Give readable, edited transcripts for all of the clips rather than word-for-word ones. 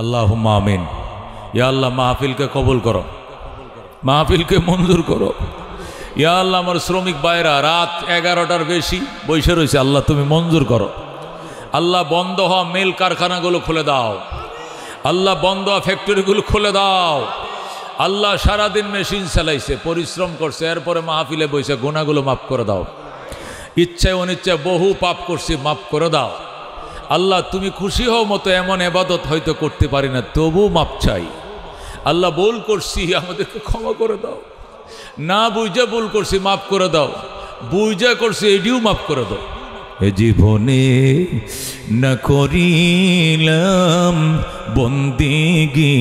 আল্লাহুম্মা আমিন। ইয়া আল্লাহ মাহফিলকে কবুল করো, মাহফিলকে মঞ্জুর করো। ইয়া আল্লাহ আমার শ্রমিক ভাইরা রাত 11টার বেশি বসে রয়েছে, আল্লাহ তুমি মঞ্জুর করো। আল্লাহ বন্ধ হওয়া মিল কারখানাগুলো খুলে দাও, আল্লাহ বন্ধ হওয়া ফ্যাক্টরিগুলো খুলে দাও। আল্লাহ সারাদিন মেশিন চালাইছে, পরিশ্রম করছে, এরপরে মাহফিলে বসে গুনাহগুলো মাফ করে দাও। ইচ্ছায় অনিচ্ছায় বহু পাপ করছি, মাফ করে দাও। আল্লাহ তুমি খুশি হও মতো এমন ইবাদত হয়তো করতে পারি না, তবু মাপ চাই। আল্লাহ ভুল করছি, আমাদেরকে ক্ষমা করে দাও। না বুঝে ভুল করছি, মাফ করে দাও। বুঝে করছি, এটিও মাফ করে দাও। এ জীবনে না করিলাম বন্দিগি,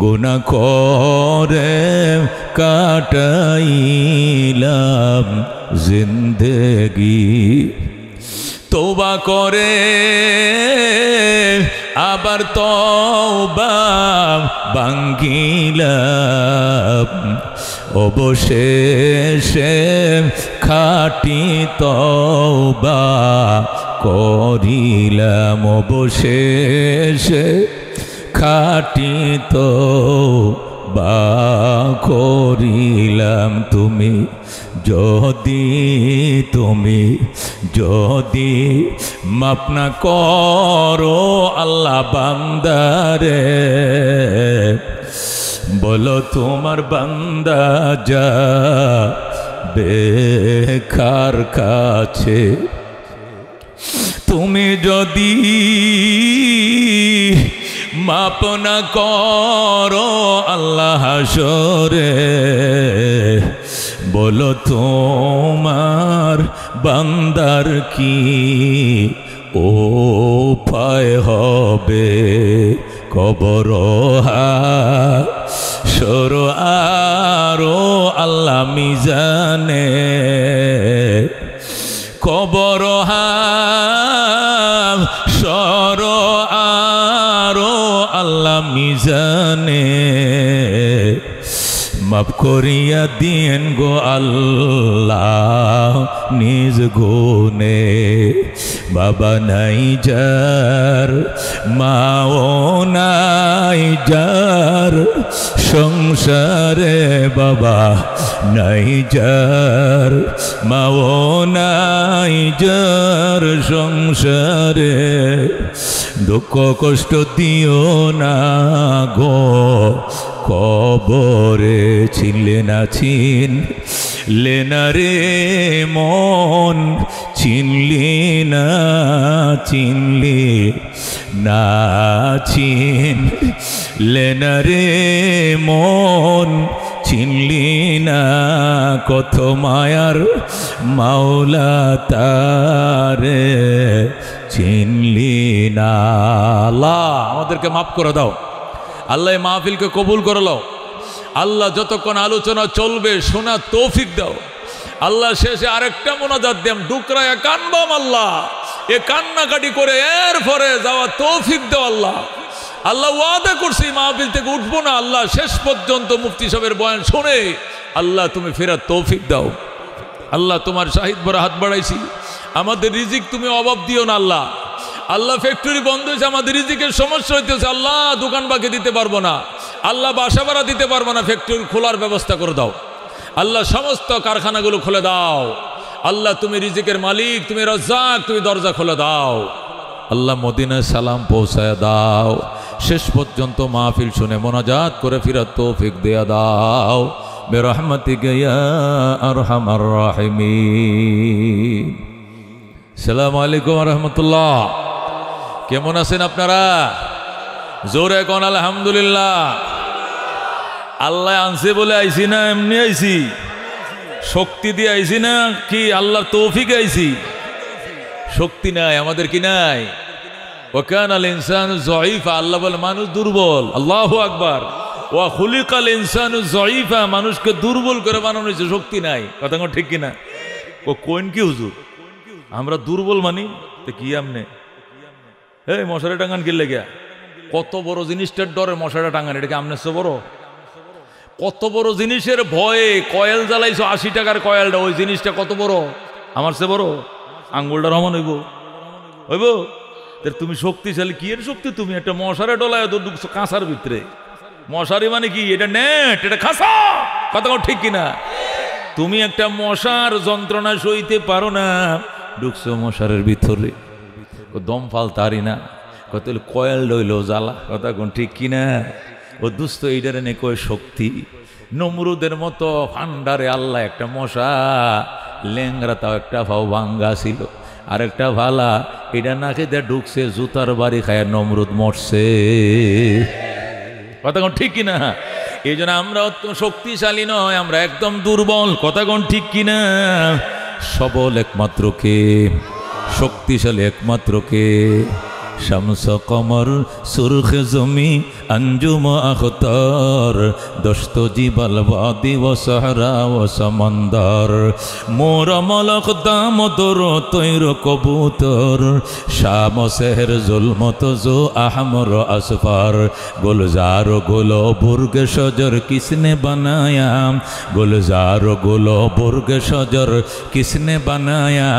গুনাহ করে কাটাইলাম জিন্দেগি। তওবা করে আবার তওবা ভাঙ্গিলাম, অবশেষে খাঁটি তওবা করিলাম, অবশেষে খাঁটি তওবা করিলাম। তুমি যদি মাফ না করো আল্লাহ বান্দারে, বলো তোমার বান্দা যাবে কার কাছে। তুমি যদি মাপ না করো আল্লাহ হাসরে, বলো তোমার বান্দার কি উপায় হবে। কবর হাসর আরো আল্লাহ মিজানে, কবর হাসর আরো আল্লাহ মিজানে, মাফ করিয়া দিয়েন গো আল্লাহ নিজ গুণে। বাবা নাই যার, মাও নাই যার সংসারে, বাবা নাই যার, মাও নাই যার সংসারে। দুঃখ কষ্ট দিও না গো কবরে, চিনলে না চিনলে না রে মন, চিনলি না চিনলি না চিনলে না রে মন, চিনলি না কত মায়ার মাওলা তারে, চিনলি না। আল্লাহ আমাদেরকে মাফ করে দাও, আল্লাহ মাহফিলকে কবুল করে নাও। আল্লাহ যতক্ষণ আলোচনা চলবে শোনা তৌফিক দাও। আল্লাহ শেষে আরেকটা মোনাজাত দিলাম, ডুকরায়া কানবাম আল্লাহ, এ কান্নাকাটি করে এরপরে যাওয়া তৌফিক দাও আল্লাহ। আল্লাহ ওয়াদা করছি মাহফিল থেকে উঠবো না, আল্লাহ শেষ পর্যন্ত মুফতি সাহেবের বয়ান শুনে আল্লাহ তুমি ফেরার তৌফিক দাও। আল্লাহ তোমার শাহিদ ভরা হাত বাড়াইছি, আমাদের রিজিক তুমি অভাব দিও না আল্লাহ। আল্লাহ ফ্যাক্টরি বন্ধ হয়েছে, আমাদের রিজিকের সমস্যা হইতেছে আল্লাহ, দোকান বাকি দিতে পারবো না আল্লাহ, বাসা ভাড়া দিতে পারবো না, ফ্যাক্টরি খোলার ব্যবস্থা করে দাও আল্লাহ, সমস্ত কারখানাগুলো খুলে দাও আল্লাহ। তুমি রিজিকের মালিক, তুমি রাজ্জাক, তুমি দরজা খুলে দাও আল্লাহ। মদিনায় সালাম পৌঁছায় দাও, শেষ পর্যন্ত মাহফিল শুনে মোনাজাত করে ফিরাত তৌফিক দেয়া দাও বিরহমাতিকা ইয়া আরহামার রাহিমিন। আসসালামু আলাইকুম ওয়া রাহমাতুল্লাহ। কেমন আছেন আপনারা? জোরে কোন আলহামদুলিল্লাহ। আল্লাহ আনছে বলে আইছি না এমনি আইছি? শক্তি দিয়ে আইছি না কি আল্লাহর তৌফিকে আইছি? শক্তি নাই আমাদের, কি নাই? ওয়াকানাল ইনসানু যায়ীফা, আল্লাহ বলে মানুষ দুর্বল। আল্লাহু আকবার। ওয়া খুলিকাল ইনসানু যায়ীফা, মানুষকে দুর্বল করে বানানো হয়েছে, শক্তি নাই। কথা ঠিক কিনা? কোন কি হুজুর আমরা দুর্বল মানি তো কি? আমনে এই মশারি টাঙ্গান কিনলে গিয়া কত বড় জিনিসটার ডরে মশারি টাঙ্গান, এটা কি আমনে সে বড়? কত বড় জিনিসের ভয়ে কয়েল জ্বালাইছো 80 টাকার কয়েলটা, ওই জিনিসটা কত বড়? আমার সে বড়? আঙ্গুলটা রহমান হইব তুমি শক্তিশালী, কি এর শক্তি? তুমি একটা মশারে ডলায় তো ঢুকছো কাঁসার ভিতরে। মশারি মানে কি? এটা নেট, এটা খাসা। কথা ঠিক কিনা? তুমি একটা মশার যন্ত্রণা সইতে পারো না, ঢুকছো মশারের ভিতরে, দম ফালতারি না, কত কয়েল রইল জ্বালা। কথা কোন ঠিক কিনা? ও দুস্থ এইটারে নে কয় শক্তি। নমরুদের মতো ফান্ডারে আল্লাহ একটা মশা লেংরা, তাও একটা ভাও ভাঙ্গা ছিল, আর একটা ভালা এটা না খেতে ঢুকছে, জুতার বাড়ি খায় নমরুদ মরছে। কথা কোন ঠিক কিনা? এই জন্য আমরা অত শক্তিশালী নয়, আমরা একদম দুর্বল। কথা কোন ঠিক কিনা? সবল একমাত্র কে, শক্তিশালী একমাত্র কে? শামস কমর সুরখ জমি अंजुम अख्तर दस्त जिबल वादी व सहरा व समंदर मोरा मलक दामोदर तैर कबूतर शाम शहर जुल्मत जो अहमर असफर गुलजार गुलो बुर्ग शजर किसने बनाया गुलजार गुलो बुर्ग शजर किसने बनाया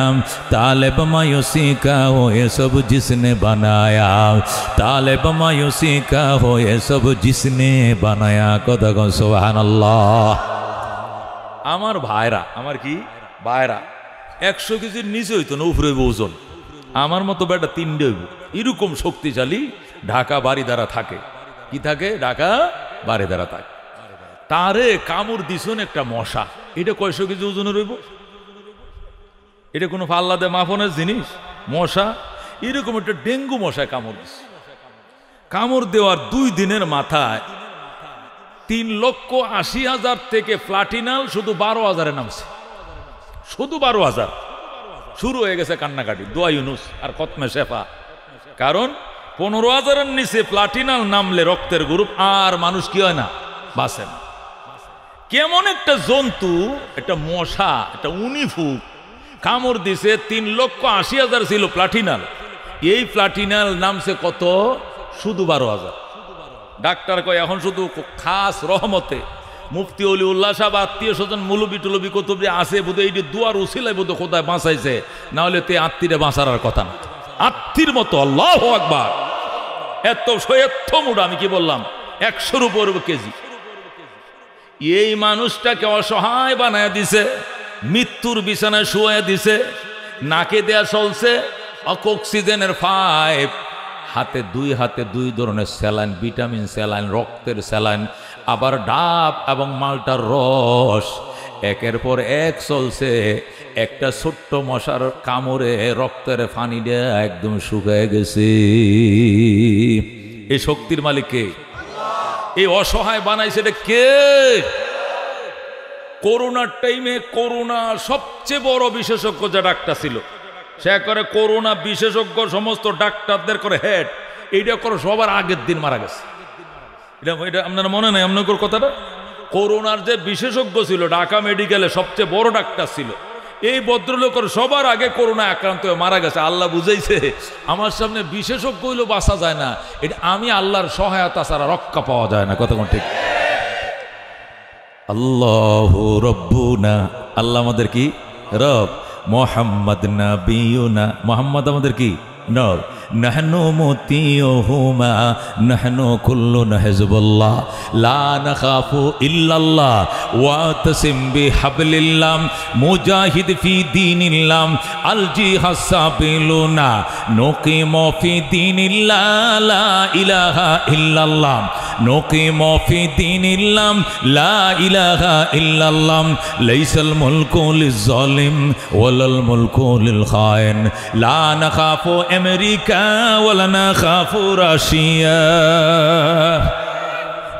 तालिब मायूसी का हो ये सब जिसने बनाया तालिब मायूसी का हो ये सब जिसने बनाया कदा कौन सुभान अल्लाह। আমার ভাইরা, আমার কি ভাইরা 100 কেজির নিচে হইতো না, উপরে ওজন আমার মতো বেটা 3টে হইব, এরকম শক্তিশালী ঢাকা বাড়ি দ্বারা থাকে। কি থাকে? ঢাকা বাড়ি দ্বারা থাকে। তারে কামড় দিছুন একটা মশা, এটা কয়শো কেজি ওজনের হইব? এটা কোনো পাল্লা দে মাপনের জিনিস? মশা এরকম একটা ডেঙ্গু মশায় কামড় দিছে। কামড় দেওয়ার 2 দিনের মাথায় 3,80,000 থেকে প্লাটিনাল শুধু 12,000-এ নামছে, শুধু 12,000। শুরু হয়ে গেছে কান্নাকাটি, দোয়া ইউনুস আর খতমে শেফা। কারণ 15,000-এর নিচে প্লাটিনাল নামলে রক্তের গ্রুপ আর মানুষ কি হয় না, বাঁচে না। কেমন একটা জন্তু, একটা মশা, একটা উনিফুক কামড় দিছে। 3,80,000 ছিল প্লাটিনাল, এই প্লাটিনাল নামছে কত? শুধু 12,000। ডাক্তার কয় এখন শুধু খাস রহমতে মুফতি অলিউল্লাহ সাহেব আত্মীয় স্বজন মুলবি টুলবি কতবি আছে বোধহয়, এই দুয়ার উসিলায় বোধহয় খোদায় বাঁচাইছে, না হলে তে আত্মীরে বাঁচার আর কথা না। আত্মীর মতো আল্লাহু আকবার, এত মুড, আমি কি বললাম 100-র উপর কেজি। এই মানুষটাকে অসহায় বানায় দিছে, মৃত্যুর বিছানায় শুয়ে দিছে, নাকে দেয়া চলছে অক্সিজেনের পাইপ, হাতে 2 ধরনের স্যালাইন, ভিটামিন স্যালাইন, রক্তের স্যালাইন, আবার ডাব এবং মালটার রস, একের পর এক চলছে। একটা ছোট্ট মশার কামড়ে রক্তের পানি দেয়া একদম শুকিয়ে গেছে। এই শক্তির মালিক কে? এই অসহায় বানাইছে এটা কে? করোনার টাইমে করোনা সবচেয়ে বড় বিশেষজ্ঞ যে ডাক্তার ছিল, সে করে করোনা বিশেষজ্ঞ সমস্ত ডাক্তারদের করে হেড, এইটা করে সবার আগের দিন মারা গেছে। এটা আপনার মনে নাই আপনার কথাটা? করোনার যে বিশেষজ্ঞ ছিল ঢাকা মেডিকেলে সবচেয়ে বড় ডাক্তার ছিল, এই ভদ্রলোকের সবার আগে করোনা আক্রান্ত হয়ে মারা গেছে। আল্লাহ বুঝাইছে আমার সামনে বিশেষজ্ঞ হইলেও বাঁচা যায় না, এটা আমি আল্লাহর সহায়তা ছাড়া রক্ষা পাওয়া যায় না। কথা কোন ঠিক? আল্লাহু রব্বুনা, আল্লাহ আমাদের কি রব, মোহাম্মদ নবিয়ুনা, মোহাম্মদ আমাদের কি নব, নাহনু মুতিয়ুহুমা নাহনু কুল্লুনা হিজবুল্লাহ লা নাখাফু ইল্লাল্লাহ ওয়া তাসিম বিহাবলিল্লাহ মুজাহিদ ফি দীনিল্লাহ আল জিহাদ সাবিলুনা নুকিমু ফি দীনিল্লাহ লা ইলাহা ইল্লাল্লাহ নুকিমু ফি দীনিল্লাহ লা ইলাহা ইল্লাল্লাহ লাইসাল মুলকু লিজ-জালিম ওয়ালাল মুলকু লিল খায়েন লা নাখাফু আমেরিকা ওয়ালা নাখাফু রাশিয়া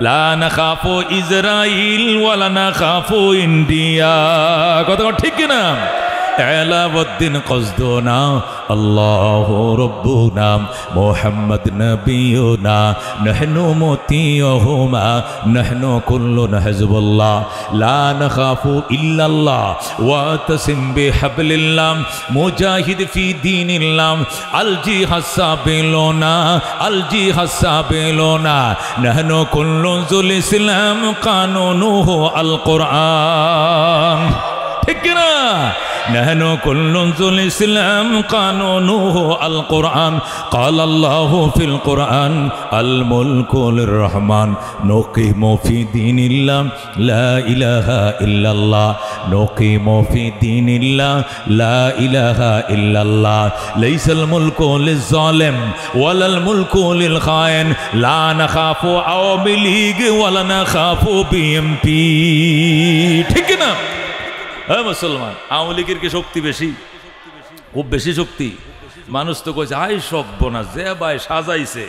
লা নাখাফু ইসরাইল ওয়ালা নাখাফু ইন্ডিয়া। কথা ঠিক কিনা? এলাউদ্দিন কসদুনা আল্লাহু রব্বুনা মুহাম্মদ নবিয়ুনা নাহনু মুতিয়ুহুমা নাহনু কুল্লুনা হিজবুল্লাহ লা নাখাফু ইল্লাল্লাহ ওয়া তাসিম বিহাবলিল্লাহ মুজাহিদ ফি দীনিল্লাহ আল জিহাদ সাবিলুনা আল জিহাদ সাবিলুনা নাহনু কুল্লু যুল ইসলাম কানুনুহু আল কোরআন। ঠিক না? نحن كل الإسلام قانونه القرآن قال الله في القرآن الملك للرحمن نقيم في دين الله لا إله إلا الله نقيم في دين الله لا إله إلا الله ليس الملك للظالم ولا الملك للخائن لا نخاف عوامي লীগ ولا نخاف BNP ঠিক না হ্যাঁ মুসলমান আওয়ামী লীগের কি শক্তি বেশি খুব বেশি শক্তি মানুষ তো কইছে আই সব বনা যে ভাই সাজাইছে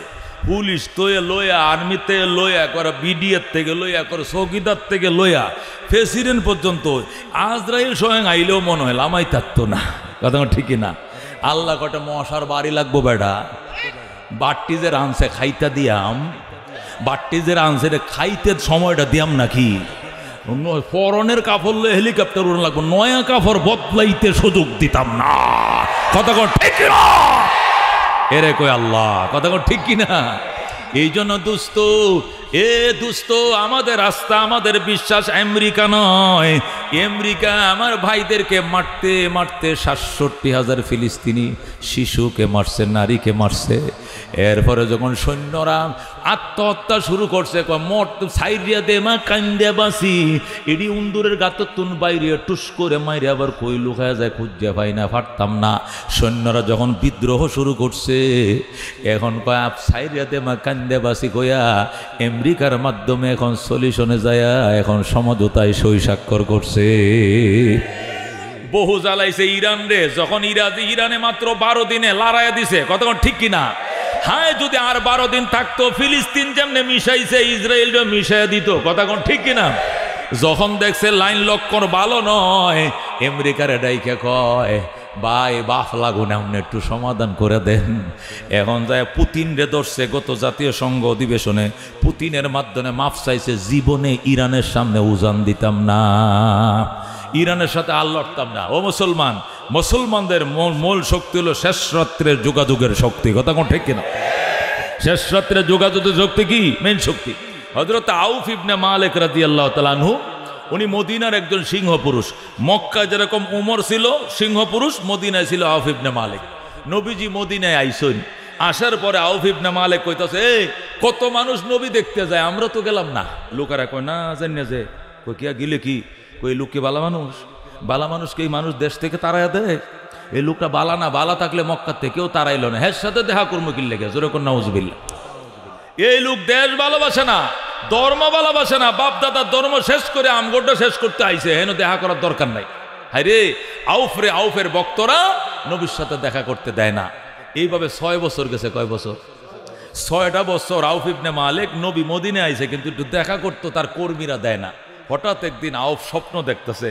পুলিশ তো লইয়া আর্মিতে লইয়া করে বিডিএর থেকে লইয়া করে চৌকিদার থেকে লইয়া প্রেসিডেন্ট পর্যন্ত আজরাইল স্বয়ং আইলেও মনে হয় লামাই থাকতো না কথা ঠিকই না আল্লাহ কটা মশার বাড়ি লাগবো বেটা বাট্টি যে রানছে খাইতা দিয়াম বাট্টি যে রানছে খাইতে সময়টা দিয়াম নাকি পরনের কাপড় লয়ে হেলিকপ্টার উড়ান লাগবো নয়া কাপড় বদলাইতে সুযোগ দিতাম না কথা ঠিক না এরে কই আল্লাহ কথা ঠিক কিনা এই জন্য দুস্ত দুস্ত আমাদের রাস্তা আমাদের বিশ্বাস আমেরিকা নয় আমেরিকা আমার ভাইদেরকে মারতে মারতে ৬৭,০০০ ফিলিস্তিনি শিশুকে মারছে নারীকে মারছে এরপরে যখন সৈন্যরা আত্মহত্যা শুরু করছে মট সাইরিয়া দে মা কান্দে বাসি এডি উন্দুরের গাতর তুন বাইরে টুস করে মাইরে আবার কই লুকায়া যায় খুঁজে পাই না পারতাম না সৈন্যরা যখন বিদ্রোহ শুরু করছে এখন কয় সাইরিয়া দে মা কান্দে বাসি কইয়া আমেরিকার মাধ্যমে এখন সলিউশনে যায় এখন সমঝোতায় সই স্বাক্ষর করছে বহু জ্বালাইছে ইরান রে যখন ইরানে মাত্র 12 দিনে লড়াইয়া দিছে কতক্ষণ ঠিক কিনা হ্যাঁ যদি আর 12 দিন থাকতো ফিলিস্তিন যেমনে মিশাইছে ইসরায়েলও মিশাইয়া দিত কতক্ষণ ঠিক কিনা যখন দেখছে লাইন লক্ষণ ভালো নয় আমেরিকার ডাইকে কয় ভাই বাফ লাগুন আপনি একটু সমাধান করে দেন এখন যায় পুতিন রে ধরছে গত জাতীয় সংঘ অধিবেশনে পুতিনের মাধ্যমে মাফ চাইছে জীবনে ইরানের সামনে উজান দিতাম না ইরানের সাথে আর লড়তাম না ও মুসলমান মুসলমানদের মূল শক্তি হলো শেষ রাত্রের যোগাযোগের শক্তি কথা কোন ঠিক কিনা শেষ রাত্রের যোগাযোগের শক্তি কি মেন শক্তি হযরত আউফ ইবনে মালিক রাদিয়াল্লাহু তাআলা আনহু উনি মদিনার একজন সিংহ পুরুষ মক্কায় যেরকম উমর ছিল সিংহ পুরুষ মদিনায় ছিল আউফ ইবনে মালিক নবীজি মদিনায় আইসেন আসার পরে আউফ ইবনে মালিক কইতাছে এই কত মানুষ নবী দেখতে যায় আমরা তো গেলাম না লোকেরা কয় না জানি না যে কই কিয়া গিলে কি কই লোকে বালা মানুষকে এই মানুষ দেশ থেকে তাড়াইয়া দেয় এই লোকটা বালা না বালা থাকলে মক্কা থেকেও তাড়াইল না হের সাথে দেখা কর্ম কি লেগে জোরে কোন নাউজুবিল্লাহ এই লোক দেশ ভালোবাসে না ধর্ম ভালোবাসে না বাপ দাদার ধর্ম শেষ করে আমগোটা শেষ করতে আইছে হেন দেখা করার দরকার নাই হায় রে আউফের ভক্তরা নবীর সাথে দেখা করতে দেয় না এইভাবে 6 বছর গেছে কয় বছর 6টা বছর আউফ ইবনে মালিক নবী মদিনায় আইছে কিন্তু একটু দেখা করতে তার কর্মীরা দেয় না হঠাৎ একদিন আউফ স্বপ্ন দেখতেছে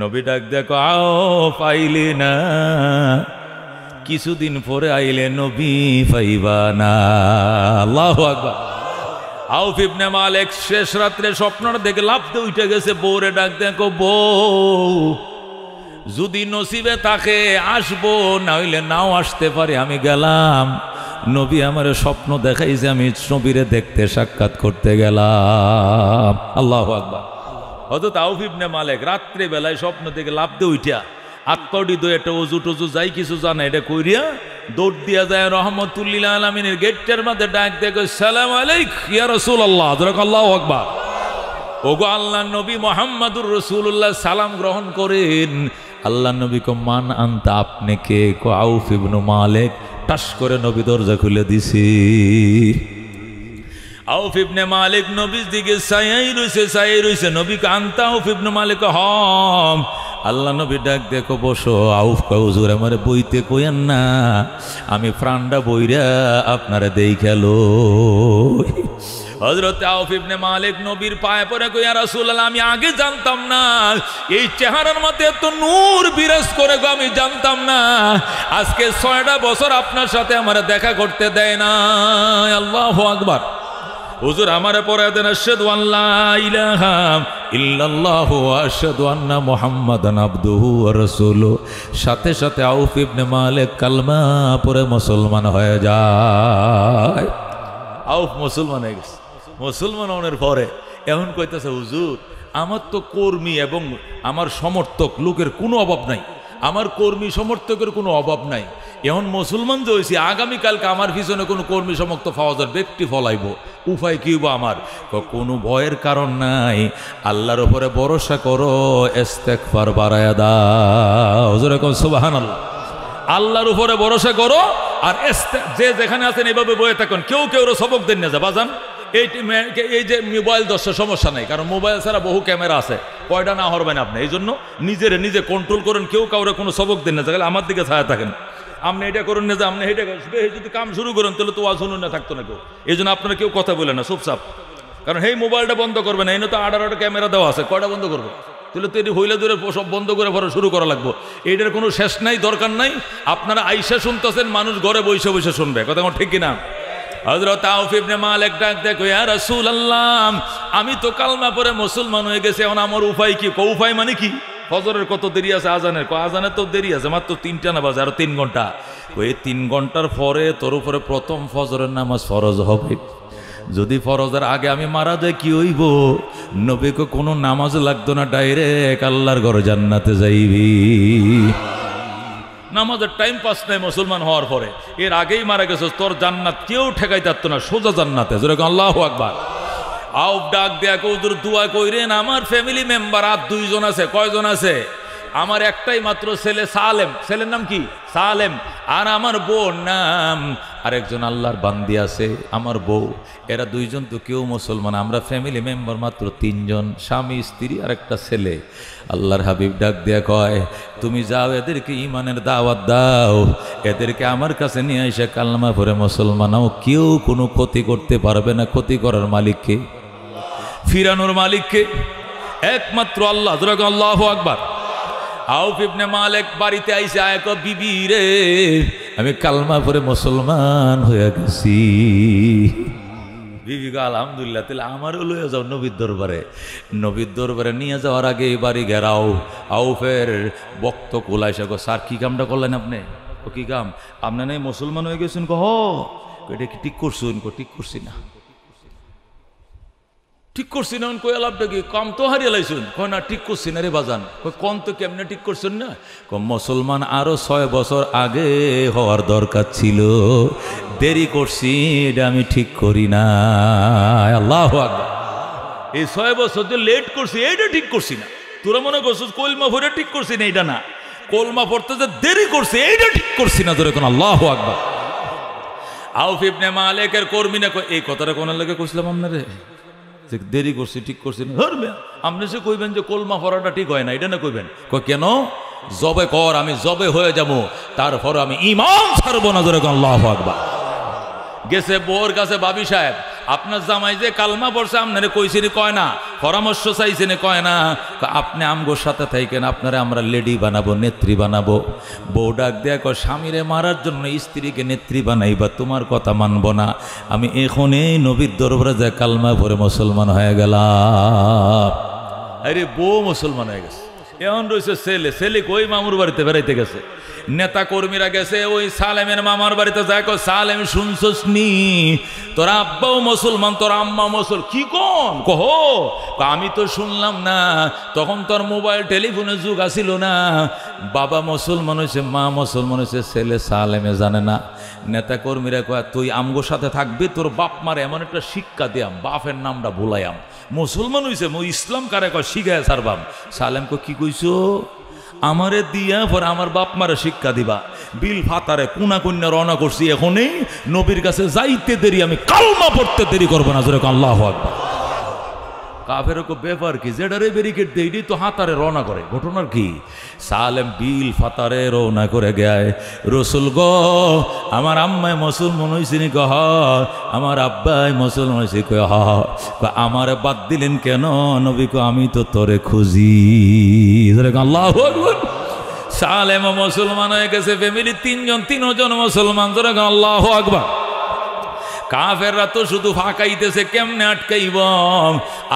নবী ডাক দেখো আউফ আইলে না কিছুদিন পরে আইলে নবী পাইবা না আল্লাহু আকবার আউফ ইবনে মালিক শেষ রাত্রে স্বপ্নটা দেখে লাফতে উঠে গেছে বউরে ডাক দেখো বউ যদি নসিবে থাকে আসবো না হইলে নাও আসতে পারে আমি গেলাম নবী আমার স্বপ্ন দেখাইছে আমি নবীরে দেখতে সাক্ষাৎ করতে গেলাম আল্লাহু আকবার হযরত আউফ ইবনে মালিক রাত্রে বেলায় স্বপ্ন দেখে লাফতে উঠা আত্মডি দো একটা ওজু টজু যাই কিছু জানা এটা কইরিয়া দৌড় দিয়া যায় রহমতুল্লিল আলামিনের গেটের মধ্যে ডাক দেখো সালাম আলাইক ইয়া রাসূলুল্লাহ আল্লাহু আকবার ওগো আল্লাহর নবী মুহাম্মদুর রাসূলুল্লাহ সালাম গ্রহণ করেন আল্লাহর নবী কো মান আনতা আপনি কে কো আউফ ইবনে মালিক টাস করে নবী দরজা খুলে দিছি আউফ ইবনে মালিক নবীর দিকে চাই রইছে নবী কান্তা আউফ ইবনে মালিক হম আল্লাহ নবী ডাক দেখো বসো আউফ কয় হুজুর আমারে বইতে কইেন না আমি প্রাণটা বইরা আপনারে দেই খেলো হযরত আউফ ইবনে মালিক নবীর পায়ে পড়ে কই ইয়া রাসূলুল্লাহ আমি আগে জানতাম না এই চেহারার মধ্যে এত নূর বিরাজ করে গো আমি জানতাম না আজকে 6টা বছর আপনার সাথে আমারে দেখা করতে দেয় না আল্লাহু আকবার হুজুর আমারে পড়ে দেন আশহাদু আল্লা ইলাহা ইল্লাল্লাহু ওয়া আশহাদু আন্না মুহাম্মাদান আবদুহু ওয়া রাসূলুহু সাথে সাথে আউফ ইবনে মালিক কালমা পড়ে মুসলমান হয়ে যায় আউফ মুসলমান হয়ে গেছে মুসলমান হওয়ার পরে এখন কইতেছে হুজুর আমার তো কর্মী এবং আমার সমর্থক লোকের কোনো অভাব নাই আমার কর্মী সমর্থকের কোনো অভাব নাই। এখন মুসলমান যে হয়েছি, আগামীকালকে আমার পিছনে কোনো কর্মী সমর্থক ফাওয়াজার ব্যক্তি ফলাইব, উপায় কি হইব আমার? কোনো ভয়ের কারণ নাই, আল্লাহর উপরে ভরসা করো, ইস্তেগফার বাড়ায়া দাও, জোরে কোন সুবহানাল্লাহ। আল্লাহর উপরে ভরসা করো, আর যে যেখানে আছেন এভাবে বয়ে থাকুন, কেউ সবক দেন না, যা বাজান এই যে মোবাইল দর্শার সমস্যা নেই, কারণ মোবাইল ছাড়া বহু ক্যামেরা আছে, কয়টা না হরবেন আপনি। এই জন্য নিজে কন্ট্রোল করেন, কেউ কাউরে কোনো সবক দেন না, তাহলে আমার দিকে ছায়া থাকেন। আপনি এটা করেন না যে আপনি এটা যদি কাম শুরু করেন, তাহলে তো ওয়াজ শুনুন না, থাকতো না কেউ। এই জন্য আপনারা কেউ কথা বলেন না, চুপচাপ, কারণ এই মোবাইলটা বন্ধ করবেন। এই তো 18টা ক্যামেরা দেওয়া আছে, কয়টা বন্ধ করবো? তাহলে তো এটি হইলে ধরে সব বন্ধ করে পরে শুরু করা লাগবো। এইটার কোনো শেষ নাই, দরকার নাই। আপনারা আইসা শুনতেছেন, মানুষ ঘরে বসে বসে শুনবে, কথা আমার ঠিক কিনা? হযরত আউফ ইবনে মালিক ডাক দেখো, ইয়া রাসূলুল্লাহ, আমি তো কালমা পড়ে মুসলমান হয়ে গেছি, এখন আমার উপায় কি? উপায় মানে কি? ফজরের কত দেরি আছে? আজানের আজানের তো দেরি আছে, মাত্র 3টা না বাজে, আর 3 ঘন্টা। ওই 3 ঘন্টার পরে তোর উপরে প্রথম ফজরের নামাজ ফরজ হবে। যদি ফরজের আগে আমি মারা যাই কি হইব? নবীকে কোনো নামাজ লাগতো না, ডাইরেক্ট আল্লাহর ঘরে জান্নাতে যাইবি। নামাজের টাইম পাস নাই মুসলমান হওয়ার পরে, এর আগেই মারা গেছে, তোর জান্নাত কেউ ঠেকাই থাকতো না, সোজা জান্নাতে। যেরকম আল্লাহু আকবার। আউফ ডাক দেয়া কৌদুর দোয়া কইরেন, আমার ফ্যামিলি মেম্বার আর 2 জন আছে। কয়জন আছে? আমার একটাই মাত্র ছেলে সালেম, ছেলের নাম কি? সালেম। আর আমার বউর নাম আরেকজন আল্লাহর বান্দি আছে, আমার বউ। এরা 2 জন তো কেউ মুসলমান, আমরা ফ্যামিলি মেম্বার মাত্র 3 জন, স্বামী স্ত্রী আর একটা ছেলে। আল্লাহর হাবিব ডাক দেয়া কয়, তুমি যাও, এদেরকে ইমানের দাওয়াত দাও, এদেরকে আমার কাছে নিয়ে এসে কালমা পড়ে মুসলমানও, কেউ কোনো ক্ষতি করতে পারবে না। ক্ষতি করার মালিককে, ফিরানোর মালিককে একমাত্র আল্লাহ। আল্লাহু আকবার। আউফ ইবনে মালিক বাড়িতে আইসে, আয়ক বিবি রে, আমি কালমা পড়ে মুসলমান হয়ে গেছি। বিবি গো আলহামদুলিল্লাহ, তাহলে আমারও লইয়া যাও নবীর দরবারে। নবীর দরবারে নিয়ে যাওয়ার আগে এই বাড়ি ঘেরাও। আউফের বক্ত কোলাইসা, গো স্যার কি কামটা করলেন আপনি? ও কি কাম? আপনি নাই মুসলমান হয়ে গেছেন? কহ এটা কি ঠিক করছুন? ঠিক করছি না। ঠিক করছি না কই আলাপটা কি? কাম তো হারিয়ে লাইছুন। কয় না ঠিক করছি না রে বাজান। কই কোন তো কেমনে ঠিক করছেন না? মুসলমান আরো 6 বছর আগে হওয়ার দরকার ছিল, দেরি করছি, এটা আমি ঠিক করি না। আল্লাহু আকবার। এই 6 বছর যে লেট করছি, এইটা ঠিক করছি না। তোরা মনে করছিস কলমা পড়ে ঠিক করছি না, এইটা না। কলমা পড়তে যে দেরি করছি, এইটা ঠিক করছি না। ধরে কোন আল্লাহু আকবার। আউফ ইবনে মালিকের কর্মী না, এই কথাটা কোন লাগে কইছিলাম আপনারে? দেরি করছি ঠিক করছি না। আপনি সে কইবেন যে কলমা পড়াটা ঠিক হয় না, এটা না কইবেন। কেন? জবে কর, আমি জবে হয়ে যাবো, তারপর আমি ঈমান ছাড়বো না। ধরে আল্লাহু আকবার। গেছে বউর কাছে, ভাবি সাহেব আপনার জামাই যে কালমা পড়ছে, আপনারে কইছিনি? কয় না। পরামর্শ চাইছেনি? কয় না। আপনি আমগোর সাথে থাকেন, আপনারে আমরা লেডি বানাবো, নেত্রী বানাবো। বউ ডাক দেয়া কয়, স্বামীরে মারার জন্য স্ত্রীকে নেত্রী বানাইবা, তোমার কথা মানবো না। আমি এখনই নবীর দরবারে যা কালমা পড়ে মুসলমান হয়ে গেলাম। আরে বউ মুসলমান হয়ে গেছে, এখন রয়েছে ছেলে। ছেলে কই? মামুর বাড়িতে বেড়াইতে গেছে। নেতা কর্মীরা গেছে ওই সালেমের মামার বাড়িতে, যায় কয়, সালেম শুনছস নি তোর আব্বাও মুসলমান, তোর আম্মা মুসল? কি কোন? কহ আমি তো শুনলাম না, তখন তোর মোবাইল টেলিফোনের যুগ আসিল না। বাবা মুসলমান হয়েছে, মা মুসলমান হয়েছে, ছেলে সালেমে জানে না। নেতা কর্মীরা কয়, তুই আমগো সাথে থাকবি, তোর বাপ মারে এমন একটা শিক্ষা দিয়াম, বাপের নামটা ভুলাইয়াম। মুসলমান হয়েছে, ইসলাম কারে কয় শিখায় সারবাম। সালেম কো, কি কইছো? আমারে দিয়া পর আমার বাপ মারে শিক্ষা দিবা। বিল ফাতারে কুনা কন্যা রওনা করছি, এখনই নবীর কাছে যাইতে দেরি, আমি কালমা পড়তে দেরি করবো না। জোরে আল্লাহু আকবার। কাফের ব্যাপার কি? যেটারে ব্যারিকেড দেই তো হাতারে রওনা করে, ঘটনার কি? সালেম বিল ফাতারে রওনা করে গায়, রসুল গো আমার আম্মায় মুসলমান হয়েছে নি? কহ আমার আব্বাই মুসলমান হয়েছে। কয় হ। আমারে বাদ দিলেন কেন? নবী কো, আমি তো তোরে খুঁজি। আল্লাহু আকবার। সালেম মুসলমান হয়ে গেছে, ফ্যামিলি 3 জন, 3 জন মুসলমান। আল্লাহু আকবার। কাফেররা তো শুধু ফাঁকাইতেছে, কেমনে আটকাইব?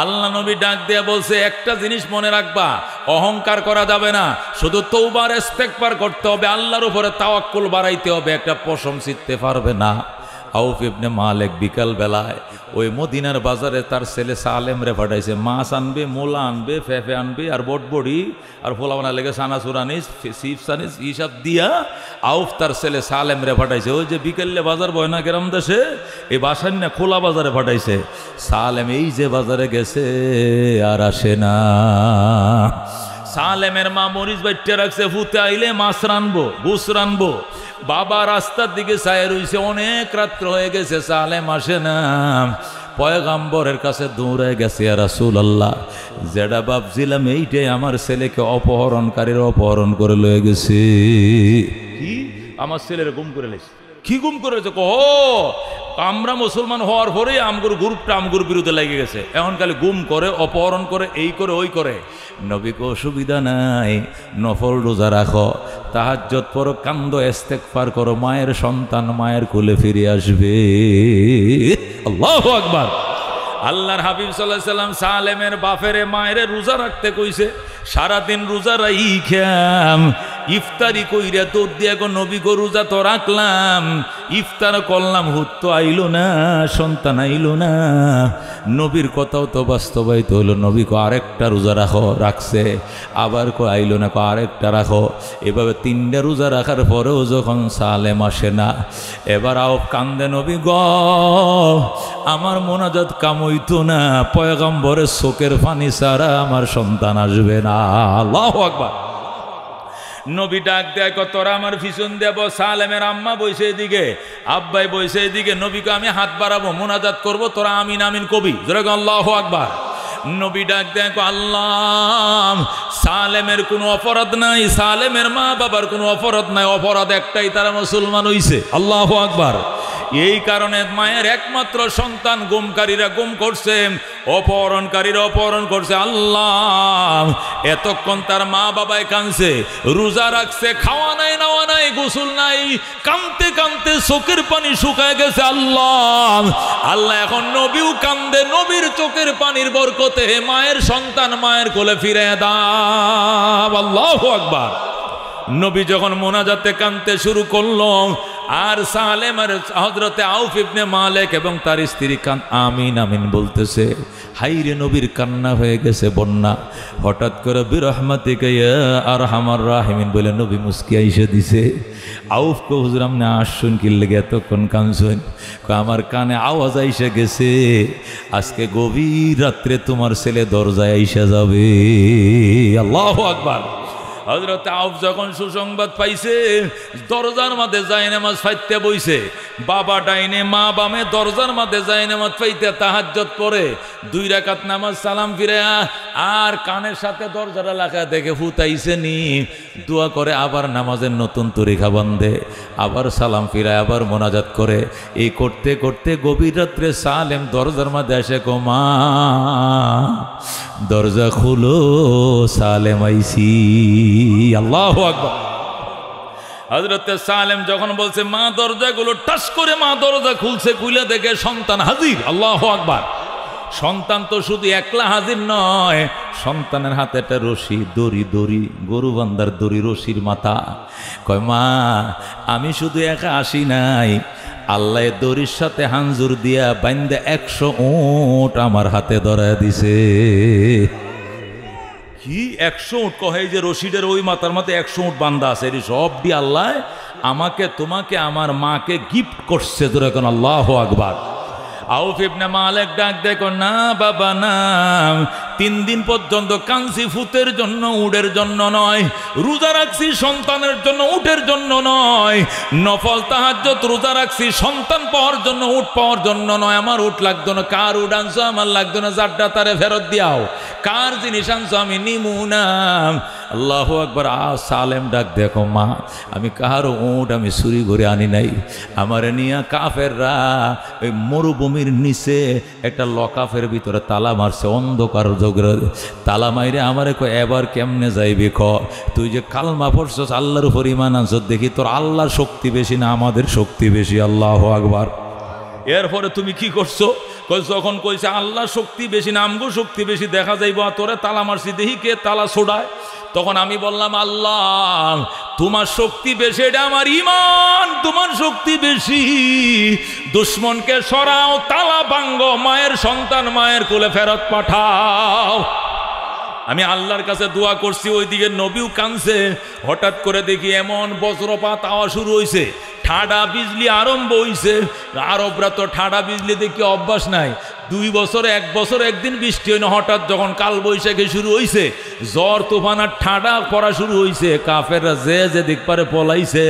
আল্লাহ নবী ডাক দিয়া বলছে, একটা জিনিস মনে রাখবা, অহংকার করা যাবে না, শুধু তওবার ইস্তেগফার করতে হবে, আল্লাহর উপরে তাওয়াক্কুল বাড়াইতে হবে, একটা পশম ছিঁড়তে পারবে না। আউফ ইবনে মালিক বিকাল বেলায় ওই মদিনার বাজারে তার ছেলে সালেম রে পাঠাইছে। মাছ আনবে, মোলা আনবে, ফেফে আনবে, আর বটবড়ি আর ফোলাবানা লেগে সানাসুর আনিস, চিপস আনিস, হিসাব দিয়া আউফ তার ছেলে সালেম রে পাঠাইছে। ওই যে বিকেলে বাজার বয় না গ্রাম দেশে, এই বাসার না খোলা বাজারে পাঠাইছে। সালেম এই যে বাজারে গেছে আর আসে না। সালেমের মা মরিচ বাইটে রাখছে, ফুতে আইলে মাছ রানবো, গোস রানবো। বাবা রাস্তার দিকে চায় রইছে, অনেক রাত্র হয়ে গেছে, সালেম আসে না। পয়গাম্বরের কাছে দৌড়ে গেছে, ইয়া রাসূলুল্লাহ, যেটা ভাবছিলাম এইটাই আমার ছেলেকে অপহরণকারীর অপহরণ করে লয়ে গেছে। কি? আমার ছেলের গুম করে লেছে। কি গুম করেছে? আমরা মুসলমান হওয়ার পরেই আমগুর গ্রুপটা আমগুর বিরুদ্ধে লেগে গেছে। এখন খালি গুম করে, অপহরণ করে, এই করে ওই করে। নবীকে অসুবিধা নাই, নফল রোজা রাখো, তাহাজ্জুদ পড়ো, কান্দো, ইস্তেগফার করো, মায়ের সন্তান মায়ের কোলে ফিরে আসবে। আল্লাহু আকবার। আল্লাহর হাবিব সাল্লাল্লাহু আলাইহি সাল্লাম সালেমের বাপেরে মায়েরে রোজা রাখতে কইছে। সারাদিন রোজা রাইখাম, ইফতারি কইরা তোর দিয়া গো নবী গো রোজা তো রাখলাম, ইফতার করলাম, হুত তো আইলো না, সন্তান আইলো না। নবীর কথাও তো বাস্তবায়িত হলো। নবী কো আরেকটা রোজা রাখো, রাখছে। আবার কো আইলো না, কো আরেকটা রাখো। এভাবে 3টা রোজা রাখার পরেও যখন সালেম আসে না, এবার আউফ কান্দে, নবী গ আমার মোনাজাত কামইতো না, পয়গম্বরের চোখের পানি ছাড়া আমার সন্তান আসবে না। আল্লাহু আকবার। নবী ডাক দেয়, তোরা আমার পিছন দেব। সালেমের আম্মা বইছে এদিকে, আব্বাই বইছে এদিকে। নবীকে আমি হাত বাড়াবো, মোনাজাত করবো, তোরা আমিন আমিন কবি। যেরকম আল্লাহু আকবার। নবী ডাক দেয়, আল্লাহ, সালেমের কোনো অপরাধ নাই, সালেমের মা বাবার কোনো অপরাধ নাই, অপরাধ একটাই, তারা মুসলমান হইছে। আল্লাহু আকবার। এই কারণে মায়ের একমাত্র সন্তান গুমকারীরা গুম করছে, অপহরণকারীরা অপহরণ করছে। আল্লাহ, এতক্ষণ তার মা বাবায় কাঁদছে, রোজা রাখছে, খাওয়া নাই, নাওয়া নাই, গোসল নাই, কাঁদতে কাঁদতে চোখের পানি শুকায় গেছে। আল্লাহ, আল্লাহ এখন নবীও কান্দে, নবীর চোখের পানির বরকতে মায়ের সন্তান মায়ের কোলে ফিরে দাও। আল্লাহু আকবার। নবী যখন মোনাজাতে কাঁদতে শুরু করলো, আর সালেম আর হযরতে আউফ ইবনে মালিক এবং তার স্ত্রী আমিন আমিন বলতেছে। হাইরে, নবীর কান্না হয়ে গেছে বন্যা। হঠাৎ করে বিরহমাতিকা ইয়া আরহামার রাহিমিন বলে নবী মুস্কি আইসা দিছে। আউফ কো হুজুর আপনি আসুন, কি লেগে এতক্ষণ কাঁদছেন? আমার কানে আওয়াজ আইসা গেছে, আজকে গভীর রাত্রে তোমার ছেলে দরজায় আইসা যাবে। আল্লাহু আকবার। হযরত আউফ যখন সুসংবাদ পাইছে, দরজার মাঝে জায়নামাজ ফাইতে বইছে। বাবা ডাইনে, মা বামে, দরজার মাঝে জায়নামাজ ফাইতে তাহাজ্জুদ পড়ে 2 রাকাত নামাজ, সালাম ফিরে আর কানের সাথে দরজাটা লাগা দেখে ফুতাইছে নি, দোয়া করে আবার নামাজের নতুন তরিকা বান্ধে, আবার সালাম ফিরায়, আবার মোনাজাত করে। এই করতে করতে গভীর রাত্রে সালেম দরজার মাঝে এসে কো, মা দরজা খুলো, সালেম আইছি। আল্লাহু আকবার। হযরত সালেম যখন বলছে মা দরজাগুলো, টাস করে মা দরজা খুলছে, খুলে দেখে সন্তান হাজির। আল্লাহু আকবার। সন্তান তো শুধু একলা হাজির নয়, সন্তানের হাতে একটা রশি, দড়ি, দড়ি, গরু বান্ধার দড়ি, রশির মাথা। কয় মা আমি শুধু একা আসি নাই, আল্লাহ দড়ির সাথে হাঞ্জুর দিয়া বাইন্দে 100 উট আমার হাতে ধরায় দিছে। কি 100 উট? কহে যে রশিদের ওই মাথার মাথায় 100 উট বান্ধা আছে, এটি সব দিয়ে আল্লাহ আমাকে, তোমাকে, আমার মাকে গিফট করছে। তোর এখন আল্লাহু আকবার। আউফ ইবনে মালিক ডাক দেখো, না বাবা না, 3 দিন পর্যন্ত কাঁদছি ফুতের জন্য, উটের জন্য নয়। রোজা রাখছি সন্তানের জন্য, উটের জন্য নয়। নফল তাহাজ্জুদ রোজা রাখছি সন্তান পাওয়ার জন্য, উট পাওয়ার জন্য নয়। আমার উট লাগতো না, কার উট আনছো আমার লাগতো না, যারটা তারে ফেরত দিয়াও, কার জিনিস আনছো আমি নিমু না। আল্লাহু আকবার। সালেম ডাক দেখো, মা আমি কারো উট আমি চুরি করে আনি নাই, আমার নিয়া কাফেররা ওই মরুভূমির নিচে একটা লকাফের ভিতরে তালা মারছে, অন্ধকার জগরে তালা মাইরে আমারে কো এবার কেমনে যাইবি? ক তুই যে কালমা পড়ছস, আল্লাহর উপর ঈমান আনছস, দেখি তোর আল্লাহর শক্তি বেশি না আমাদের শক্তি বেশি। আল্লাহু আকবার। এরপরে তুমি কি করছো? যখন কইছে আল্লাহর শক্তি বেশি না আমগো শক্তি বেশি, দেখা যাইব তোরে তালা মারছি, দেখি কে তালা ছোড়ায়। তখন আমি বললাম, আল্লাহ তোমার শক্তি বেশি, এটা আমার ঈমান, তোমার শক্তি বেশি। দুশমনকে সরাও, তালা ভাঙ্গো, মায়ের সন্তান মায়ের কোলে ফেরত পাঠাও। আমি আল্লাহর কাছে দোয়া করছি, ওইদিকে নবীও কাঁদছে। হঠাৎ করে দেখি এমন বজ্রপাত আওয়াজ শুরু হয়েছে, ঠাডা বিজলি আরম্ভ হইছে। আরবরা তো ঠাডা বিজলি দেখি অভ্যাস নাই। 2 বছরে 1 বছর একদিন বৃষ্টি হয় না, হঠাৎ যখন কাল বৈশাখী শুরু হইছে, জ্বর তুফান আর ঠাডা পড়া শুরু হইছে। কাফেররা যে দিক পারে পলাইছে।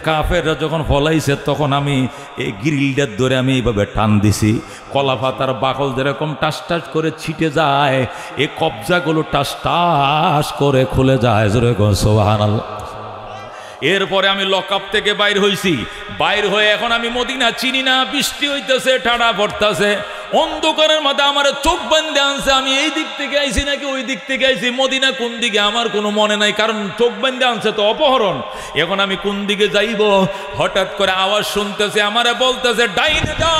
কাফেররা যখন পলাইছে তখন আমি এই গ্রিলটার ধরে আমি এইভাবে টান দিছি। কলা পাতার বাকল যেরকম টাস টাস করে ছিটে যায়, এই কবজাগুলো টাস টাস করে খুলে যায়। জোরে সুবহানাল্লাহ। এরপরে আমি লকআপ থেকে বাইর হইছি। বাইর হয়ে এখন আমি মদিনা চিনি না, বৃষ্টি হইতেছে, ঠাডা পড়তেছে, অন্ধকারের মধ্যে আমার চোখ বান্ধে আনছে। আমি এই দিক থেকে আইছি নাকি ওই দিক থেকে আইছি, মদিনা কোন দিকে আমার কোনো মনে নাই, কারণ চোখ বান্ধে আনছে তো অপহরণ। এখন আমি কোন দিকে যাইব? হঠাৎ করে আওয়াজ শুনতেছে, আমারে বলতেছে ডাইনে যা,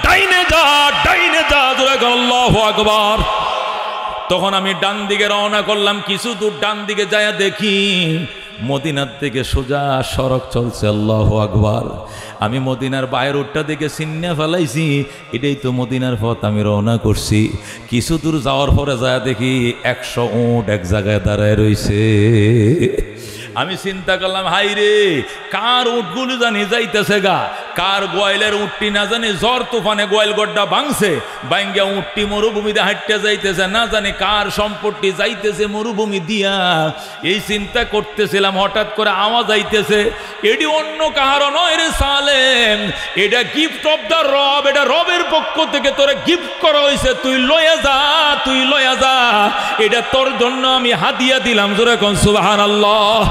ডাইনে যা, ডাইনে যা। আল্লাহু আকবার। তখন আমি ডান দিকে রওনা করলাম। কিছু দূর ডান দিকে যায়া দেখি মদিনার থেকে সোজা সড়ক চলছে। আল্লাহু আকবার। আমি মদিনার বাইরের রোডটা দেখে চিন্না ফেলাইছি, এটাই তো মদিনার পথ। আমি রওনা করছি। কিছু দূর যাওয়ার পরে যায় দেখি 100 উট এক জায়গায় দাঁড়ায় রইছে। আমি চিন্তা করলাম, হাই রে, কার উটগুলো জানি যাইতেছে গা, কার গোয়ালের উটটি না জানি ঝড় তুফানে গোয়াল গড্ডা ভাঙছে, ভাঙ্গা উটটি মরুভূমিতে হাঁটতে যাইতেছে, না জানি কার সম্পত্তি যাইতেছে মরুভূমি দিয়া। এই চিন্তা করতেছিলাম, হঠাৎ করে আওয়াজ আইতেছে, এটি অন্য কাহারও নয় রে সালেম, এটা গিফট অফ দ্য রব, এটা রবের পক্ষ থেকে তোরে গিফট করা হয়েছে, তুই লয়া যা, তুই লয়া যা, এটা তোর জন্য আমি হাদিয়া দিলাম। জোরে কোন সুবহানাল্লাহ।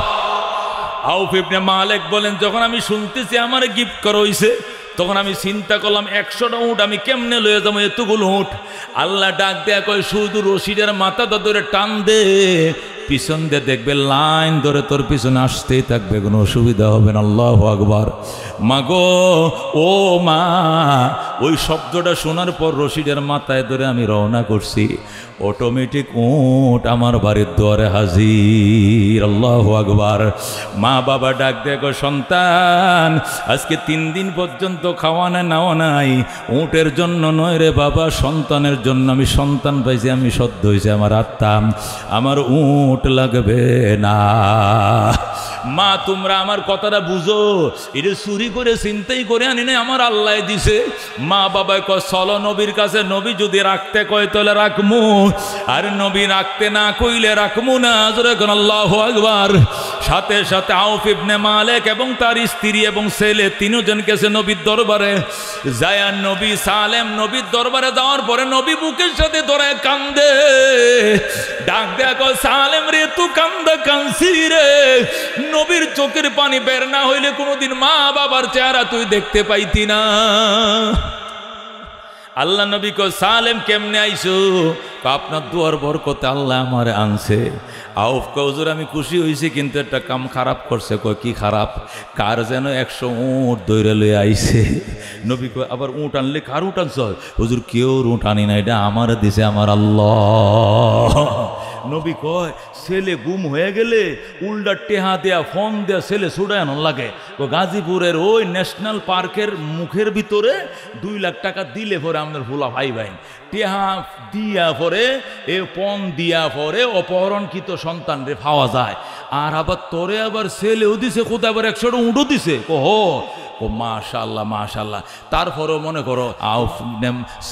আউফ ইবনে মালিক বলেন, যখন আমি শুনতেছি আমার গিফট করা হইছে, তখন আমি চিন্তা করলাম 100টা উট আমি কেমনে লয়ে যাবো, এতগুলো উট। আল্লাহ ডাক দেয়া কয়, শুধু রশিদের মাথাটা ধরে টান দে, পিছন দিয়ে দেখবে লাইন ধরে তোর পিছনে আসতেই থাকবে, কোনো অসুবিধা হবে না। আল্লাহু আকবার। মা গো, ও মা, ওই শব্দটা শোনার পর রশিদের মাথায় ধরে আমি রওনা করছি। অটোমেটিক উট আমার বাড়ির দুয়ারে হাজির। আল্লাহু আকবার। মা বাবা ডাক দেখো, সন্তান আজকে 3 দিন পর্যন্ত খাওয়া না নাওয়া নাই, উটের জন্য নয় রে বাবা, সন্তানের জন্য। আমি সন্তান পাইছি, আমি সদ্য হয়েছি, আমার আত্মা, আমার উট লাগবে না। মা তোমরা আমার কথাটা বুঝো, এটা চুরি করে চিন্তাই করে আনি না, আমার আল্লাহ দিছে। মা বাবা কয় চলো নবীর কাছে, নবী যদি রাখতে কয় তাহলে রাখমু, আর নবী রাখতে না কইলে রাখমু না। জোরে কোন আল্লাহু আকবার। সাথে সাথে আউফ ইবনে মালিক এবং তার স্ত্রী এবং ছেলে 3 জন গেছে নবীর দরবারে। যায়া নবী সালেম নবীর দরবারে যাওয়ার পরে নবী বুকের সাথে ধরে কান্দে, ডাক দেয়া কয়, সালেম রে তুই কান্দা কানছি রে, নবীর চোখের পানি বের না হইলে কোনোদিন মা বাবার চেহারা তুই দেখতে পাইতি না। আল্লাহ নবী কয়, সালেম কেমনে আইছো? আপনার দুয়ার বরকতে আল্লাহ আমারে আনছে। আউফ কয়, হুজুর আমি খুশি হয়েছি, কিন্তু একটা কাম খারাপ করছে। কয় কি খারাপ? কার যেন 100 উট দৌড়ে লয়ে আইছে। নবী কয়, আবার উট আনলে কার উট আনছ? হুজুর কেউ উট আনি না, এটা আমার দিছে আমার আল্লাহ। নবী কয়, ছেলে গুম হয়ে গেলে উল্টা টেহা দেয়া ফোন দেয়া ছেলে ছুড়ানো লাগে। গাজীপুরের ওই ন্যাশনাল পার্কের মুখের ভিতরে 2 লাখ টাকা দিলে পরে আপনার ভোলা ভাই ভাই টেহা দিয়া পরে এ পণ দিয়া পরে অপহরণকৃত সন্তান রে পাওয়া যায়। আর আবার তোরে আবার ছেলেও দিছে, কোথায় আবার 100টা উঠো দিছে। ও মাশাআল্লাহ মাশাআল্লাহ। তারপরেও মনে করো আউফ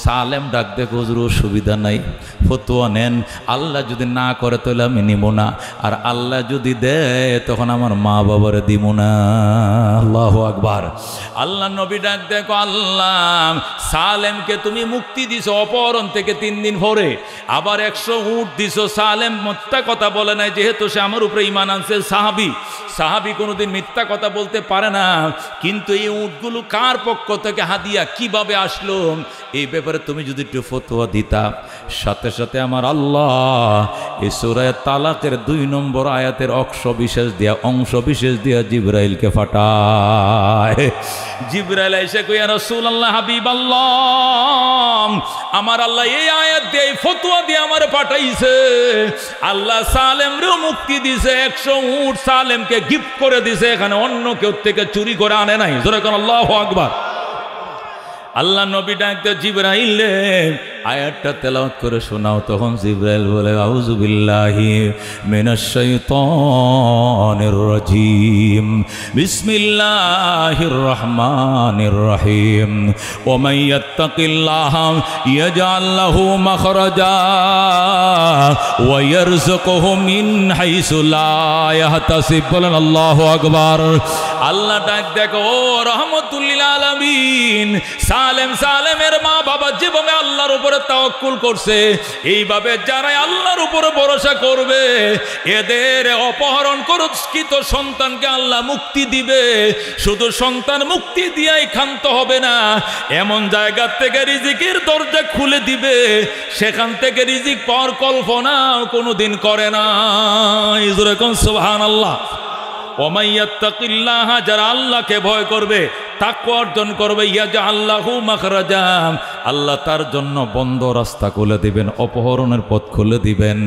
সালেম ডাক দেখো, হুজুর অসুবিধা নাই, ফতোয়া নেন, আল্লাহ যদি না করে তাহলে আমি নিব না, আর আল্লাহ যদি দেয় তখন আমার মা বাবারে দিব না। আল্লাহু আকবার। আল্লাহ নবী ডাক দেখো, আল্লাহ সালেমকে তুমি মুক্তি দিছো অপহরণ থেকে 3 দিন পরে, আবার 100 উট দিছো। সালেম মিথ্যা কথা বলে নাই, যেহেতু সে আমার উপরে ঈমান আনছে, সাহাবী কোনোদিন মিথ্যা কথা বলতে পারে না। কিন্তু এই উটগুলো কার পক্ষ থেকে হাদিয়া, কিভাবে আসলো, এই ব্যাপারে তুমি যদি একটু ফতোয়া দিতা। সাথে সাথে আমার আল্লাহ এই সূরা তালাকের 2 নম্বর আয়াতের অংশ বিশেষ দিয়া জিবরাইলকে পাঠায়। জিবরাইল এসে কইয়া, রাসূলুল্লাহ হাবিবাল্লাহ আমার আল্লাহ এই আয়াত দিয়ে এই ফতোয়া দিয়ে আমার পাঠাইছে। আল্লাহ সালেমরেও মুক্তি দিছে, 100 উট সালেমকে গিফট করে দিছে, এখানে অন্য কেউ থেকে চুরি করে আনে নাই। জোরে কোন আল্লাহু আকবার। আল্লাহ নবী ডাকতে জিবরাইল আয়াতটা তেলাওয়াত করে শোনাও। তখন জিবরাইল বলে আউযু বিল্লাহি মিনাশ শাইতানির রাজিম বিসমিল্লাহির রহমানির রহিম ওয়া মান ইয়াত্তাকিল্লাহা ইয়াজআল লাহু মাখরাজা ওয়া ইয়ারযুকুহু মিন হাইসু লা ইয়াহতাসিব। বলেন আল্লাহু আকবার। আল্লাহ ডাক দেখো ও রহমাতুল লিল আলামিন, সালেমের মা বাবা যেভাবে আল্লাহর উপরে তাওয়াক্কুল করছে, এইভাবে যারা আল্লাহর উপরে ভরসা করবে এদের অপহরণকৃত সন্তানকে আল্লাহ মুক্তি দিবে। শুধু সন্তান মুক্তি দিয়াই ক্ষান্ত হবে না, এমন জায়গা থেকে রিজিকের দরজা খুলে দিবে, সেখান থেকে রিজিক পাওয়ার কল্পনা কোনোদিন করে না। সুবহানাল্লাহ। ওয়া মান ইয়াত্তাকিল্লাহ, যারা আল্লাহকে ভয় করবে, তাকওয়া অর্জন করবে, ইয়াজআল লাহু মাখরাজা, আল্লাহ তার জন্য বন্ধ রাস্তা খুলে দিবেন, অপহরণের পথ খুলে দিবেন।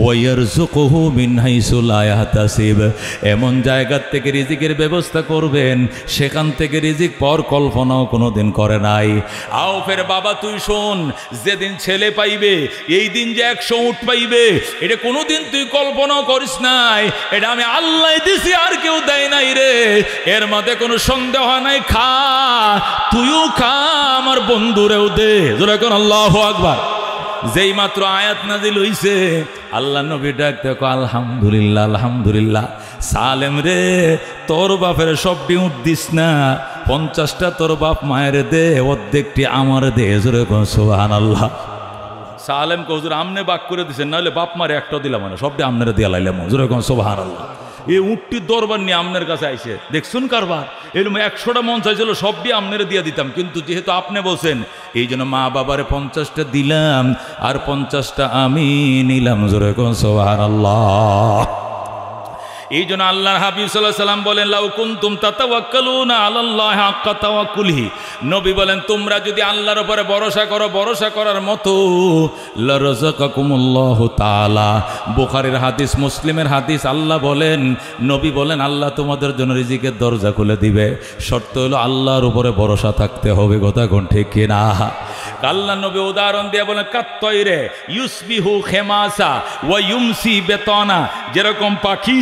ওয়া ইয়ারযুকুহু মিন হাইসু লা ইয়াহতাসিব, এমন জায়গা থেকে রিজিকের ব্যবস্থা করবেন সেখান থেকে রিজিক পাওয়ার কল্পনাও কোনোদিন করে নাই। আউফের বাবা তুই শোন, যেদিন ছেলে পাইবে এই দিন যে 100 উট পাইবে, এটা কোনোদিন তুই কল্পনাও করিস নাই, এটা আমি আল্লাহ দিছি, আর কেউ দেয় নাই রে, এর মধ্যে কোনো সন্দেহ নাই। খা, তুইও খা, আমার বন্ধুরেও দে। জোরে কোন আল্লাহু আকবার। যেই মাত্র আয়াত নাজিল হইছে, আল্লাহ নবী ডাক দেখো আলহামদুলিল্লাহ আলহামদুলিল্লাহ। সালেম রে, তোর বাপের সবটি উঠ দিস না, 50টা তোর বাপ মায়ের দে, অর্ধেকটি আমার দে। জোরে কোন সুবহানাল্লাহ। সালেমকে হুজুর আমনে বাক করে দিছেন, নাহলে বাপ মারে একটা দিলাম না, সবটি আমনের দিয়া লাইলাম। জোরে কোন সুবহানাল্লাহ। এই উটটির দরবার নিয়ে আমনের কাছে আইসে, দেখছুন কারবার, এরকম 100টা মন চাইছিল, সবটি আমনের দিয়ে দিতাম, কিন্তু যেহেতু আপনি বলছেন এই জন্য মা বাবারে 50টা দিলাম, আর 50টা আমি নিলাম। জোরে কোন সুবহানাল্লাহ। এই জন্য আল্লাহর হাবিব সাল্লাল্লাহু আলাইহি সাল্লাম বলেন লাউ কুনতুম তাতাওয়াক্কালুনা আলাল্লাহি হাক্কা তাওয়াক্কুলিহি, নবী বলেন তোমরা যদি আল্লাহর উপরে ভরসা করো ভরসা করার মতো, লারাযাকাকুমুল্লাহু তাআলা। বুখারীর হাদিস, মুসলিমের হাদিস, আল্লাহ বলেন, নবী বলেন আল্লাহ তোমাদের জন্য রিজিকের দরজা খুলে দিবে, শর্ত হলো আল্লাহর উপরে ভরসা থাকতে হবে। কথা কোন ঠিক কিনা? আল্লাহ নবী উদাহরণ দিয়ে বলেন কাত্তয়রে ইউসবিহু খেমাসা ওয়া ইউমসি বেতনা, যেরকম পাখি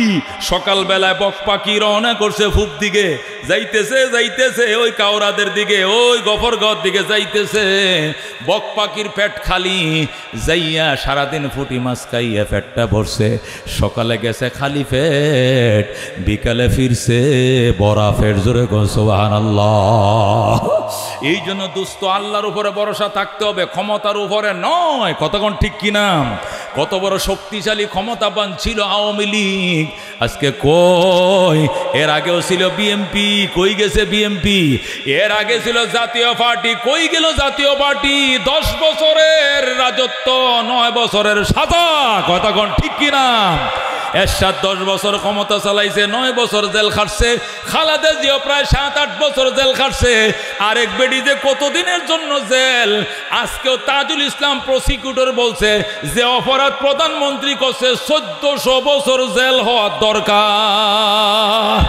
সকালবেলায় বক পাখি রওনা করছে পূব দিকে, যাইতেছে যাইতেছে ওই কাওরাদের দিকে, ওই গফরগাঁওর দিকে যাইতেছে, বক পাখির পেট খালি, যাইয়া সারাদিন ফুটি মাছ খাইয়া পেটটা ভরছে, সকালে গেছে খালি পেট, বিকালে ফিরছে বড়া পেট। জোরে কোন সুবহানাল্লাহ। এই জন্য দোস্ত আল্লাহর উপরে ভরসা থাকতে হবে, ক্ষমতার উপরে নয়। কতক্ষণ ঠিক কিনা? কত বড় শক্তিশালী ক্ষমতাবান ছিল আওয়ামী লীগ, আজকে কই? এর আগেও ছিল বিএমপি, কই গেছে বিএমপি? এর আগে ছিল জাতীয় পার্টি, কই গেল জাতীয় পার্টি? 10 বছরের রাজত্ব, 9 বছরের সাজা। কতক্ষণ ঠিক কিনা? এরশাদ 10 বছর ক্ষমতা চালাইছে, 9 বছর জেল খাটছে। খালেদা জিয়া প্রায় 7-8 বছর জেল খাটছে। আরেক বেডি যে কতদিনের জন্য জেল। আজকেও তাজুল ইসলাম প্রসিকিউটর বলছে যে অপরাধ প্রধানমন্ত্রী করছে 1400 বছর জেল হওয়ার দরকার।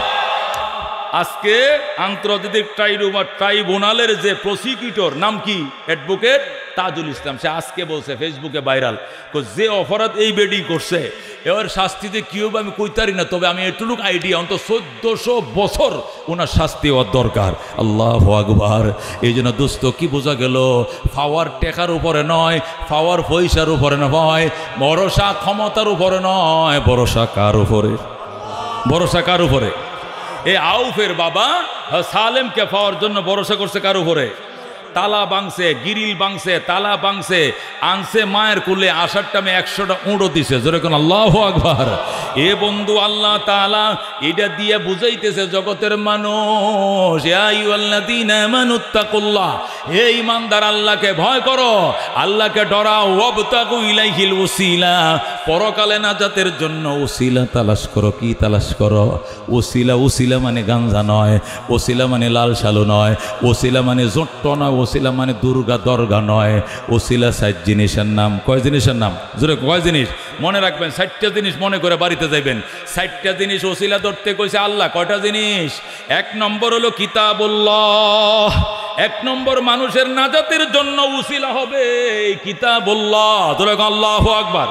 আজকে আন্তর্জাতিক ট্রাইব্যুনালের যে প্রসিকিউটর, নাম কি? অ্যাডভোকেট তাজুল ইসলাম, সে আজকে বলছে ফেসবুকে ভাইরাল, যে অপরাধ এই বেডি করছে এর শাস্তিতে কি হবে আমি কইতারি না, তবে আমি এটুকু আইডিয়া অন্তত 1400 বছর ওনার শাস্তি হওয়ার দরকার। আল্লাহু আকবার। এই জন্য দোস্ত কি বোঝা গেল? পাওয়ার টেকার উপরে নয়, পাওয়ার পয়সার উপরে নয়, ভরসা ক্ষমতার উপরে নয়, ভরসা কার উপরে? ভরসা কার উপরে? এই আউফের বাবা সালেমকে পাওয়ার জন্য ভরসা করছে কার উপরে? তালা বাংছে, গিরিল বাংছে, তালা বাংছে, আনছে মায়ের কুলে, আসার টাইমে 100টা উঁড়ো দিছে। জোরে কোন আল্লাহু আকবার। এ বন্ধু আল্লাহ তাআলা এটা দিয়ে বুঝাইতেছে জগতের মানুষ, ইয়া আইয়ুহাল্লাযীনা আমানুত্তাকুল্লাহ, হে ঈমানদার আল্লাহকে ভয় করো, আল্লাহকে ডরাও, ওয়াবতাগু ইলাইহিল ওয়াসিলা, পরকালে নাজাতের জন্য ওসিলা তালাশ করো। কি তালাশ করো? ওসিলা। ওসিলা মানে গাঞ্জা নয়, ওসিলা মানে লাল সালু নয়, ওসিলা মানে জোট্ট নয়, ওসিলা মানে দুর্গা দরগা নয়। ওসিলা 60 জিনিসের নাম। কয় জিনিসের নাম? জোরে কয় জিনিস? মনে রাখবেন, 60টা জিনিস মনে করে বাড়িতে যাইবেন। 60টা জিনিস ওসিলা ধরতে কইছে আল্লাহ। কয়টা জিনিস? 1 নম্বর হলো কিতাবুল্লাহ। 1 নম্বর মানুষের নাজাতের জন্য উসিলা হবে কিতাবুল্লাহ। জোরে আল্লাহু আকবার।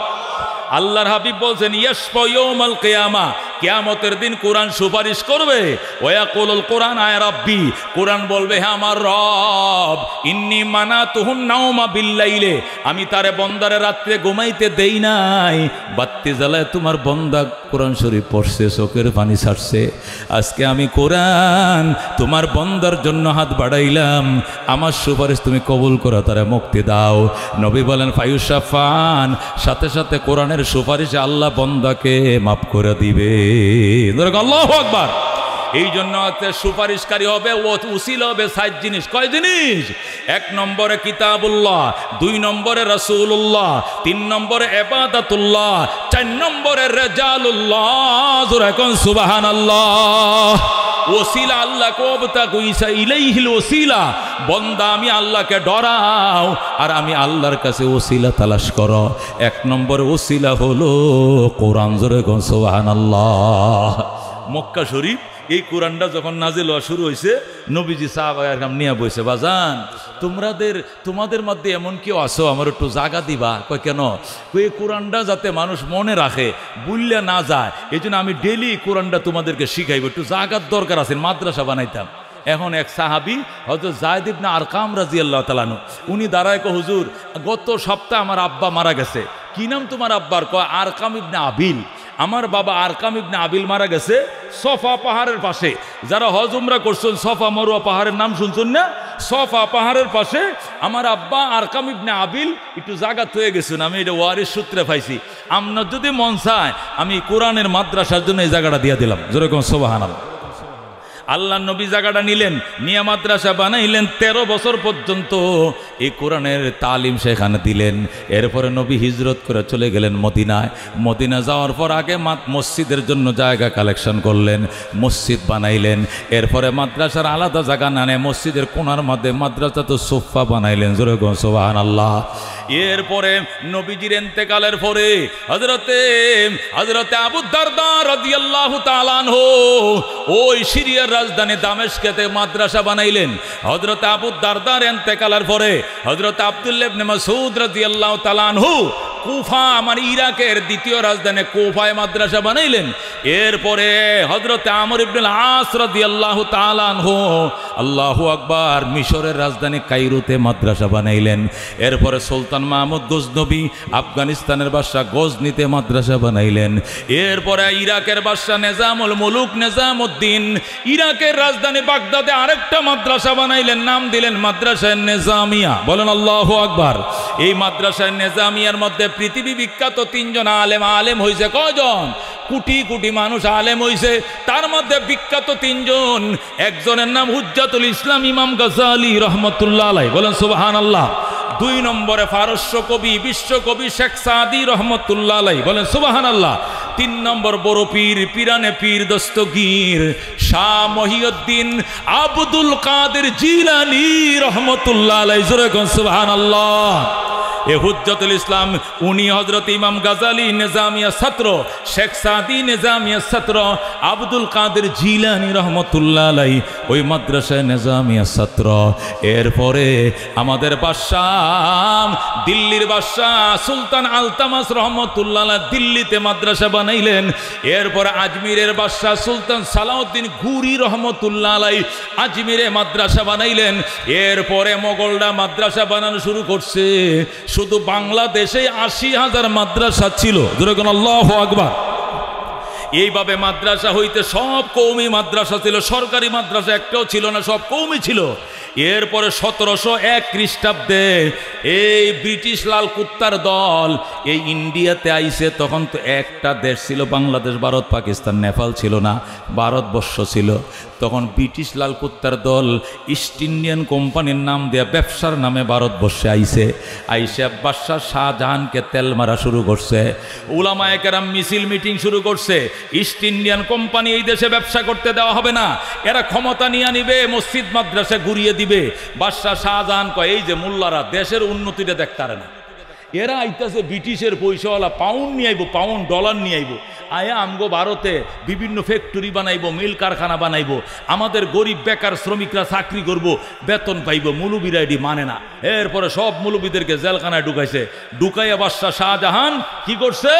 আল্লাহর হাবিব বলছেন ইয়াশফা ইয়াউমাল কিয়ামা, কিয়ামতের দিন কোরআন সুপারিশ করবে। ওয়ায়াকুলুল কোরআন আয় রাব্বি, কোরআন বলবে হে আমার রব, ইন্নী মানাতুহুন নাওমা বিল্লাইলে, আমি তারে বন্দারে রাত্রে ঘুমাইতে দেই নাই। বাত্তি জ্বালায় তোমার বন্দা কোরআন শরীফ পড়ছে, চোখের পানি ছাড়ছে। আজকে আমি কোরআন তোমার বন্দার জন্য হাত বাড়াইলাম, আমার সুপারিশ তুমি কবুল করো, তারে মুক্তি দাও। নবী বলেন ফায়ুশাফান, সাথে সাথে কোরআনের সুপারিশে আল্লাহ বন্দাকে মাফ করে দিবে। আল্লাহু আকবার। এই জন্য সুপারিশকারী হবে, উসিলা হবে 60 জিনিস। কয় জিনিস? 1 নম্বরে কিতাবুল্লাহ, 2 নম্বরে রাসূলুল্লাহ, 3 নম্বরে ইবাদাতুল্লাহ, 4 নম্বরে রিজালুল্লাহ। জোরে কোন সুবহানাল্লাহ। ওসিলা আল্লাহ কোবতা কইসা ইলাইহিল ওসিলা, বন্দা আমি আল্লাহকে ডরাও আর আমি আল্লাহর কাছে ওসিলা তালাশ করো। 1 নম্বর ওসিলা হলো কোরআন। জোরে কোন সুবহানাল্লাহ। মক্কা শরীফ এই কোরআনটা যখন নাজিল হওয়া শুরু হয়েছে, নবীজি সাহাবায়ে নিয়ে বসে, বাজান তোমাদের মধ্যে এমন কেউ আসো, আমার একটু জায়গা দিবা? কয় কেন? এই কোরআনটা যাতে মানুষ মনে রাখে, বুঝলে না যায়, এই জন্য আমি ডেলি কোরআনটা তোমাদেরকে শিখাইব, একটু জায়গার দরকার আছে, মাদ্রাসা বানাইতাম। এখন এক সাহাবি হযরত যায়েদ ইবনে আরকাম রাদিয়াল্লাহু তাআলা আনহু, উনি দাঁড়ায় কয় হুজুর, গত সপ্তাহে আমার আব্বা মারা গেছে। কি নাম তোমার আব্বার? কয় আরকাম ইবনে আবিল। আমার বাবা আরকাম ইবনে আবিল মারা গেছে সফা পাহাড়ের পাশে। যারা হজ উমরা করছেন, সফা মরুয়া পাহাড়ের নাম শুনছেন না? সফা পাহাড়ের পাশে আমার আব্বা আরকাম ইবনে আবিল একটু জায়গা হয়ে গেছেন। আমি এটা ওয়ারিস সূত্রে পাইছি। আপনার যদি মন চায় আমি কোরআনের মাদ্রাসার জন্য এই জায়গাটা দিয়ে দিলাম। যেরকম সুবহানাল্লাহ। আল্লাহ নবী জায়গাটা নিলেন, নিয়া মাদ্রাসা বানাইলেন। 13 বছর পর্যন্ত এই কোরআনের তালিম সেখানে দিলেন। এরপরে নবী হিজরত করে চলে গেলেন মদিনায়। মদিনা যাওয়ার পর আগে মসজিদের জন্য জায়গা কালেকশন করলেন, মসজিদ বানাইলেন। এরপরে মাদ্রাসার আলাদা জায়গা না নেয়, মসজিদের কোণার মধ্যে মাদ্রাসা তো সোফা বানাইলেন। জোরে সুবহানাল্লাহ। এরপরে নবীজির ইন্তেকালের পরে হযরতে আবু দারদা রাদিয়াল্লাহু তাআলা আনহু ওই সিরিয়ার রাজধানী দামেস্কেতে মাদ্রাসা বানাইলেন। হযরত আবু দারদার ইন্তেকালের পরে হযরত আব্দুল্লাহ ইবনে মাসউদ রাদিয়াল্লাহু তাআলা আনহু কুফা, মানে ইরাকের দ্বিতীয় রাজধানী কুফায় মাদ্রাসা বানাইলেন। এরপরে হযরত আমর ইবনে আস রাদিয়াল্লাহু তাআলা আনহু, আল্লাহু আকবার, মিশরের রাজধানী কায়রোতে মাদ্রাসা বানাইলেন। এরপরে সুলতান মাহমুদ গজনবী আফগানিস্তানের বাদশা গজনিতে মাদ্রাসা বানাইলেন। এরপরে ইরাকের বাদশা নিজামুল মুলুক নিজামউদ্দিন ইরাকের রাজধানী বাগদাদে আরেকটা মাদ্রাসা বানাইলেন, নাম দিলেন মাদ্রাসায়ে নিজামিয়া। বলেন আল্লাহু আকবার। এই মাদ্রাসায়ে নিজামিয়ার মধ্যে পৃথিবী বিখ্যাত 3 জন আলেম হয়েছে। কয়জন? কোটি কোটি মানুষ আলেম হয়েছে, তার মধ্যে বিখ্যাত 3 জন। একজনের নাম হুজ্জাতুল ইসলাম ইমাম গাজ্জালী রহমতুল্লাহ আলাইহি। বলেন সুবহানাল্লাহ। 2 নম্বরে ফারস্য কবি, বিশ্বকবি শেখ সাদি রহমতুল্লাহ আলাইহি। বলেন সুবহানাল্লাহ। 3 নম্বর বড় পীর, পিরানে পীর দস্তগীর শাহ মহিউদ্দিন আব্দুল কাদের জিলানী রহমতুল্লাহ আলাইহি। জোরে কোন সুবহানাল্লাহ। এ হুজ্জাতুল ইসলাম উনি হযরত ইমাম গাজ্জালী নিজামিয়া ছাত্র, শেখ সাদি নিজামিয়া ছাত্র, আব্দুল কাদের জিলানী রহমতুল্লাহ আলাইহি ওই মাদ্রাসায় নিজামিয়া ছাত্র। এরপরে আমাদের বাদশাহ, দিল্লির বাদশাহ সুলতান আলতামাস রহমতুল্লাহ আলাইহি দিল্লিতে মাদ্রাসা বানাইলেন। এরপরে আজমিরের বাদশাহ সুলতান সালাউদ্দিন ঘুরি রহমতুল্লাহ আলাইহি আজমিরে মাদ্রাসা বানাইলেন। এরপরে মোগলরা মাদ্রাসা বানানো শুরু করছে। শুধু বাংলাদেশে 80,000 মাদ্রাসা ছিল। যেরকম আল্লাহু আকবার। এইভাবে মাদ্রাসা হইতে সব কওমি মাদ্রাসা ছিল, সরকারি মাদ্রাসা একটাও ছিল না, সব কওমি ছিল। এরপরে 1701 খ্রিস্টাব্দে এই ব্রিটিশ লাল কুত্তার দল এই ইন্ডিয়াতে আইসে। তখন তো একটা দেশ ছিল বাংলাদেশ, ভারত, পাকিস্তান, নেপাল ছিল না, ভারতবর্ষ ছিল। তখন ব্রিটিশ লাল কুত্তার দল ইস্ট ইন্ডিয়ান কোম্পানির নাম দেয়া ব্যবসার নামে ভারতবর্ষে আইসে। বাদশাহ শাহজাহানকে তেল মারা শুরু করছে, উলামায়ে কেরাম মিছিল মিটিং শুরু করছে। ইস্ট ইন্ডিয়ান কোম্পানি এই দেশে ব্যবসা করতে দেওয়া হবে না, এরা ক্ষমতা নিয়ে নিবে, মসজিদ মাদ্রাসা ঘুরিয়ে দিবে। বাদশাহ শাহজাহান কয় এই যে মোল্লারা দেশের উন্নতিটা দেখতারে না, এরা আইতাছে ব্রিটিশের পয়সাওয়ালা, পাউন্ড নিয়ে আইব, পাউন্ড ডলার নিয়ে আইব, আয়া আমগো ভারতে বিভিন্ন ফ্যাক্টরি বানাইবো, মিল কারখানা বানাইবো, আমাদের গরিব বেকার শ্রমিকরা চাকরি করব, বেতন পাইব। মুলুবিরা এটি মানে না। এরপরে সব মুলুবিদেরকে জেলখানায় ঢুকাইছে। ঢুকাইয়া বাদশাহ শাহজাহান কি করছে,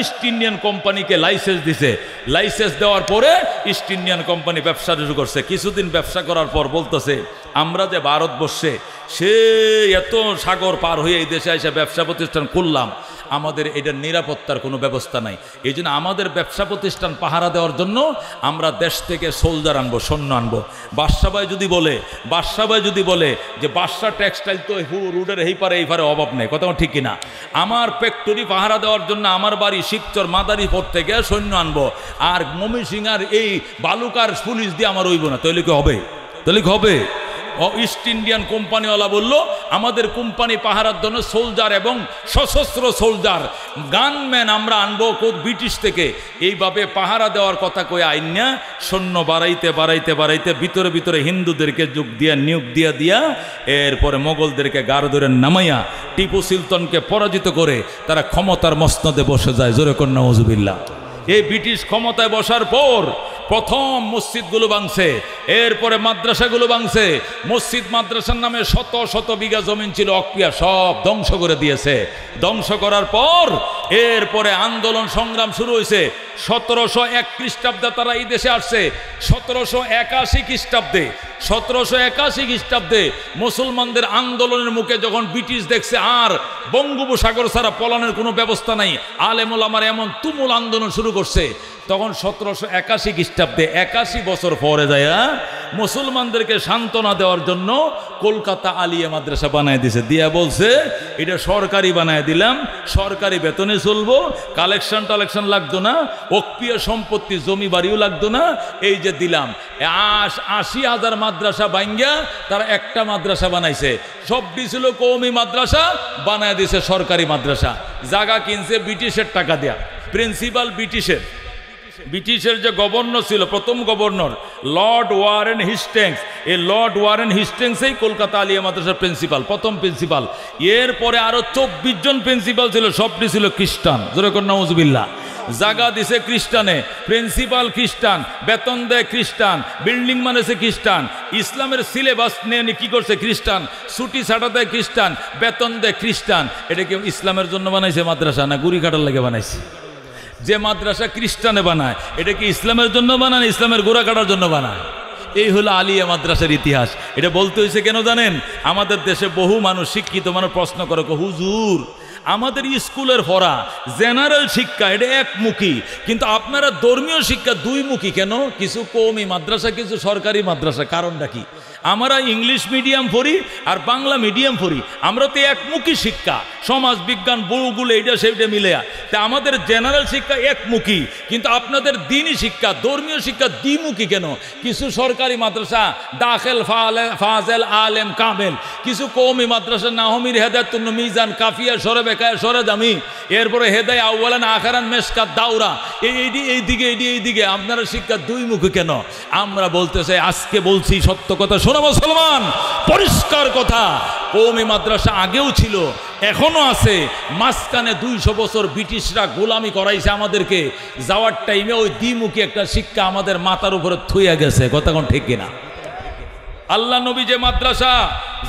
ইস্ট ইন্ডিয়ান কোম্পানিকে লাইসেন্স দিছে। লাইসেন্স দেওয়ার পরে ইস্ট ইন্ডিয়ান কোম্পানি ব্যবসা শুরু করছে। কিছুদিন ব্যবসা করার পর বলতেছে আমরা যে ভারতবর্ষে সে এত সাগর পার হয়ে এই দেশে এসে ব্যবসা প্রতিষ্ঠান করলাম, আমাদের এটার নিরাপত্তার কোনো ব্যবস্থা নাই। এই জন্য আমাদের ব্যবসা প্রতিষ্ঠান পাহারা দেওয়ার জন্য আমরা দেশ থেকে সোলজার আনবো, সৈন্য আনবো। বাদশাহ ভাই যদি বলে যে বাদশাহ টেক্সটাইল তো রোডের এই পারে অভাব নেই, কথা ঠিক কিনা, আমার ফ্যাক্টরি পাহারা দেওয়ার জন্য আমার বাড়ি শিবচর মাদারীপুর থেকে সৈন্য আনবো, আর ময়মনসিংহের এই বালুকার পুলিশ দিয়ে আমার হইব না, তাহলে কি হবে? ইস্ট ইন্ডিয়ান কোম্পানিওয়ালা বলল আমাদের কোম্পানি পাহারার জন্য সোলজার এবং সশস্ত্র সোলজার গানম্যান আমরা আনবো ব্রিটিশ থেকে। এইভাবে পাহারা দেওয়ার কথা কয়ে আইনা সৈন্য বাড়াইতে ভিতরে হিন্দুদেরকে নিয়োগ দিয়া এরপরে মোগলদেরকে গাড় ধরে নামাইয়া টিপু সুলতানকে পরাজিত করে তারা ক্ষমতার মসনদে বসে যায়। জোরে কন্যা নওয়াজুবিল্লাহ। এই ব্রিটিশ ক্ষমতায় বসার পর প্রথম মসজিদগুলো ভাঙছে, এরপরে মাদ্রাসাগুলো ভাঙছে। মসজিদ মাদ্রাসার নামে শত বিঘা জমিন ছিল অক্রিয়া, সব ধ্বংস করে দিয়েছে। ধ্বংস করার পর এরপরে আন্দোলন সংগ্রাম শুরু হয়েছে। 1701 খ্রিস্টাব্দে তারা এই দেশে আসছে। 1781 খ্রিস্টাব্দে মুসলমানদের আন্দোলনের মুখে যখন ব্রিটিশ দেখছে আর বঙ্গোপসাগর ছাড়া পলানের কোনো ব্যবস্থা নাই, আলেম ওলামারা এমন তুমুল আন্দোলন শুরু করছে, তখন 1781 খ্রিস্টাব্দে 81 বছর পরে যায় মুসলমানদেরকে সান্ত্বনা দেওয়ার জন্য কলকাতা আলিয়া মাদ্রাসা বানায় দিছে। দিয়া বলছে এটা সরকারি বানায় দিলাম, সরকারি বেতনে চলবো, কালেকশন লাগতো না, অক্রিয় সম্পত্তি জমি বাড়িও লাগতো না, এই যে দিলাম। 80,000 মাদ্রাসা ভাঙ্গা তারা একটা মাদ্রাসা বানাইছে। সবটি ছিল কওমি মাদ্রাসা, বানায় দিছে সরকারি মাদ্রাসা। জায়গা কিনছে ব্রিটিশের টাকা দেয়া, প্রিন্সিপাল ব্রিটিশের যে গভর্নর ছিল, প্রথম গভর্নর লর্ড ওয়ারেন হেস্টিংস, এই লর্ড ওয়ারেন হেস্টিংসই কলকাতা আলিয়া মাদ্রাসার প্রথম প্রিন্সিপাল। এরপরে আরো 24 জন প্রিন্সিপাল ছিল, সবটি ছিল খ্রিস্টান। জোরে কর নাউজুবিল্লাহ। জায়গা দিছে খ্রিস্টানে, প্রিন্সিপাল খ্রিস্টান, বেতন দেয় খ্রিস্টান, বিল্ডিং বানাইছে খ্রিস্টান, ইসলামের সিলেবাস নিয়ে কি করছে খ্রিস্টান, ছুটি ছাটা দেয় খ্রিস্টান, বেতন দেয় খ্রিস্টান। এটা কি ইসলামের জন্য বানাইছে মাদ্রাসা, না গুড়ি কাটার লেগে বানাইছে? যে মাদ্রাসা খ্রিস্টানে বানায় এটা কি ইসলামের জন্য বানায়, ইসলামের গোড়া কাটার জন্য বানায়? এই হলো আলিয়া মাদ্রাসার ইতিহাস। এটা বলতে হয়েছে কেন জানেন? আমাদের দেশে বহু মানুষ, শিক্ষিত মানুষ প্রশ্ন করে, হুজুর আমাদের স্কুলের পড়া জেনারেল শিক্ষা এটা একমুখী, কিন্তু আপনারা ধর্মীয় শিক্ষা দুইমুখী কেন? কিছু কওমি মাদ্রাসা, কিছু সরকারি মাদ্রাসা, কারণটা কি? আমরা ইংলিশ মিডিয়াম পড়ি আর বাংলা মিডিয়াম পড়ি, আমরা তো একমুখী শিক্ষা, সমাজ বিজ্ঞান বইগুলো এইটা সেইটা মিলে, তা আমাদের জেনারেল শিক্ষা একমুখী, কিন্তু আপনাদের দ্বীনি শিক্ষা, ধর্মীয় শিক্ষা দ্বিমুখী কেন? কিছু সরকারি মাদ্রাসা দাখিল, ফাজেল, আলেম, কামেল, কিছু কওমি মাদ্রাসা নাহমির, হেদায়াতুন মিজান, কাফিয়া, সরে বেকায়া, সরে দামি, এরপরে হেদায় আউয়ালান, আখারান, মেশকাত, দাওরা, এইদিকে আপনারা শিক্ষা দুইমুখী কেন? আমরা বলতে চাই, আজকে বলছি সত্য কথা, শোনো মুসলমান, পরিষ্কার কথা, কওমি মাদ্রাসা আগেও ছিল, এখনো আছে। মাঝখানে 200 বছর ব্রিটিশরা গোলামি করাইছে আমাদেরকে, যাওয়ার টাইমে ওই দ্বিমুখী একটা শিক্ষা আমাদের মাথার উপরে থুইয়া গেছে। কথা কোন ঠিক কিনা? আল্লাহ নবী যে মাদ্রাসা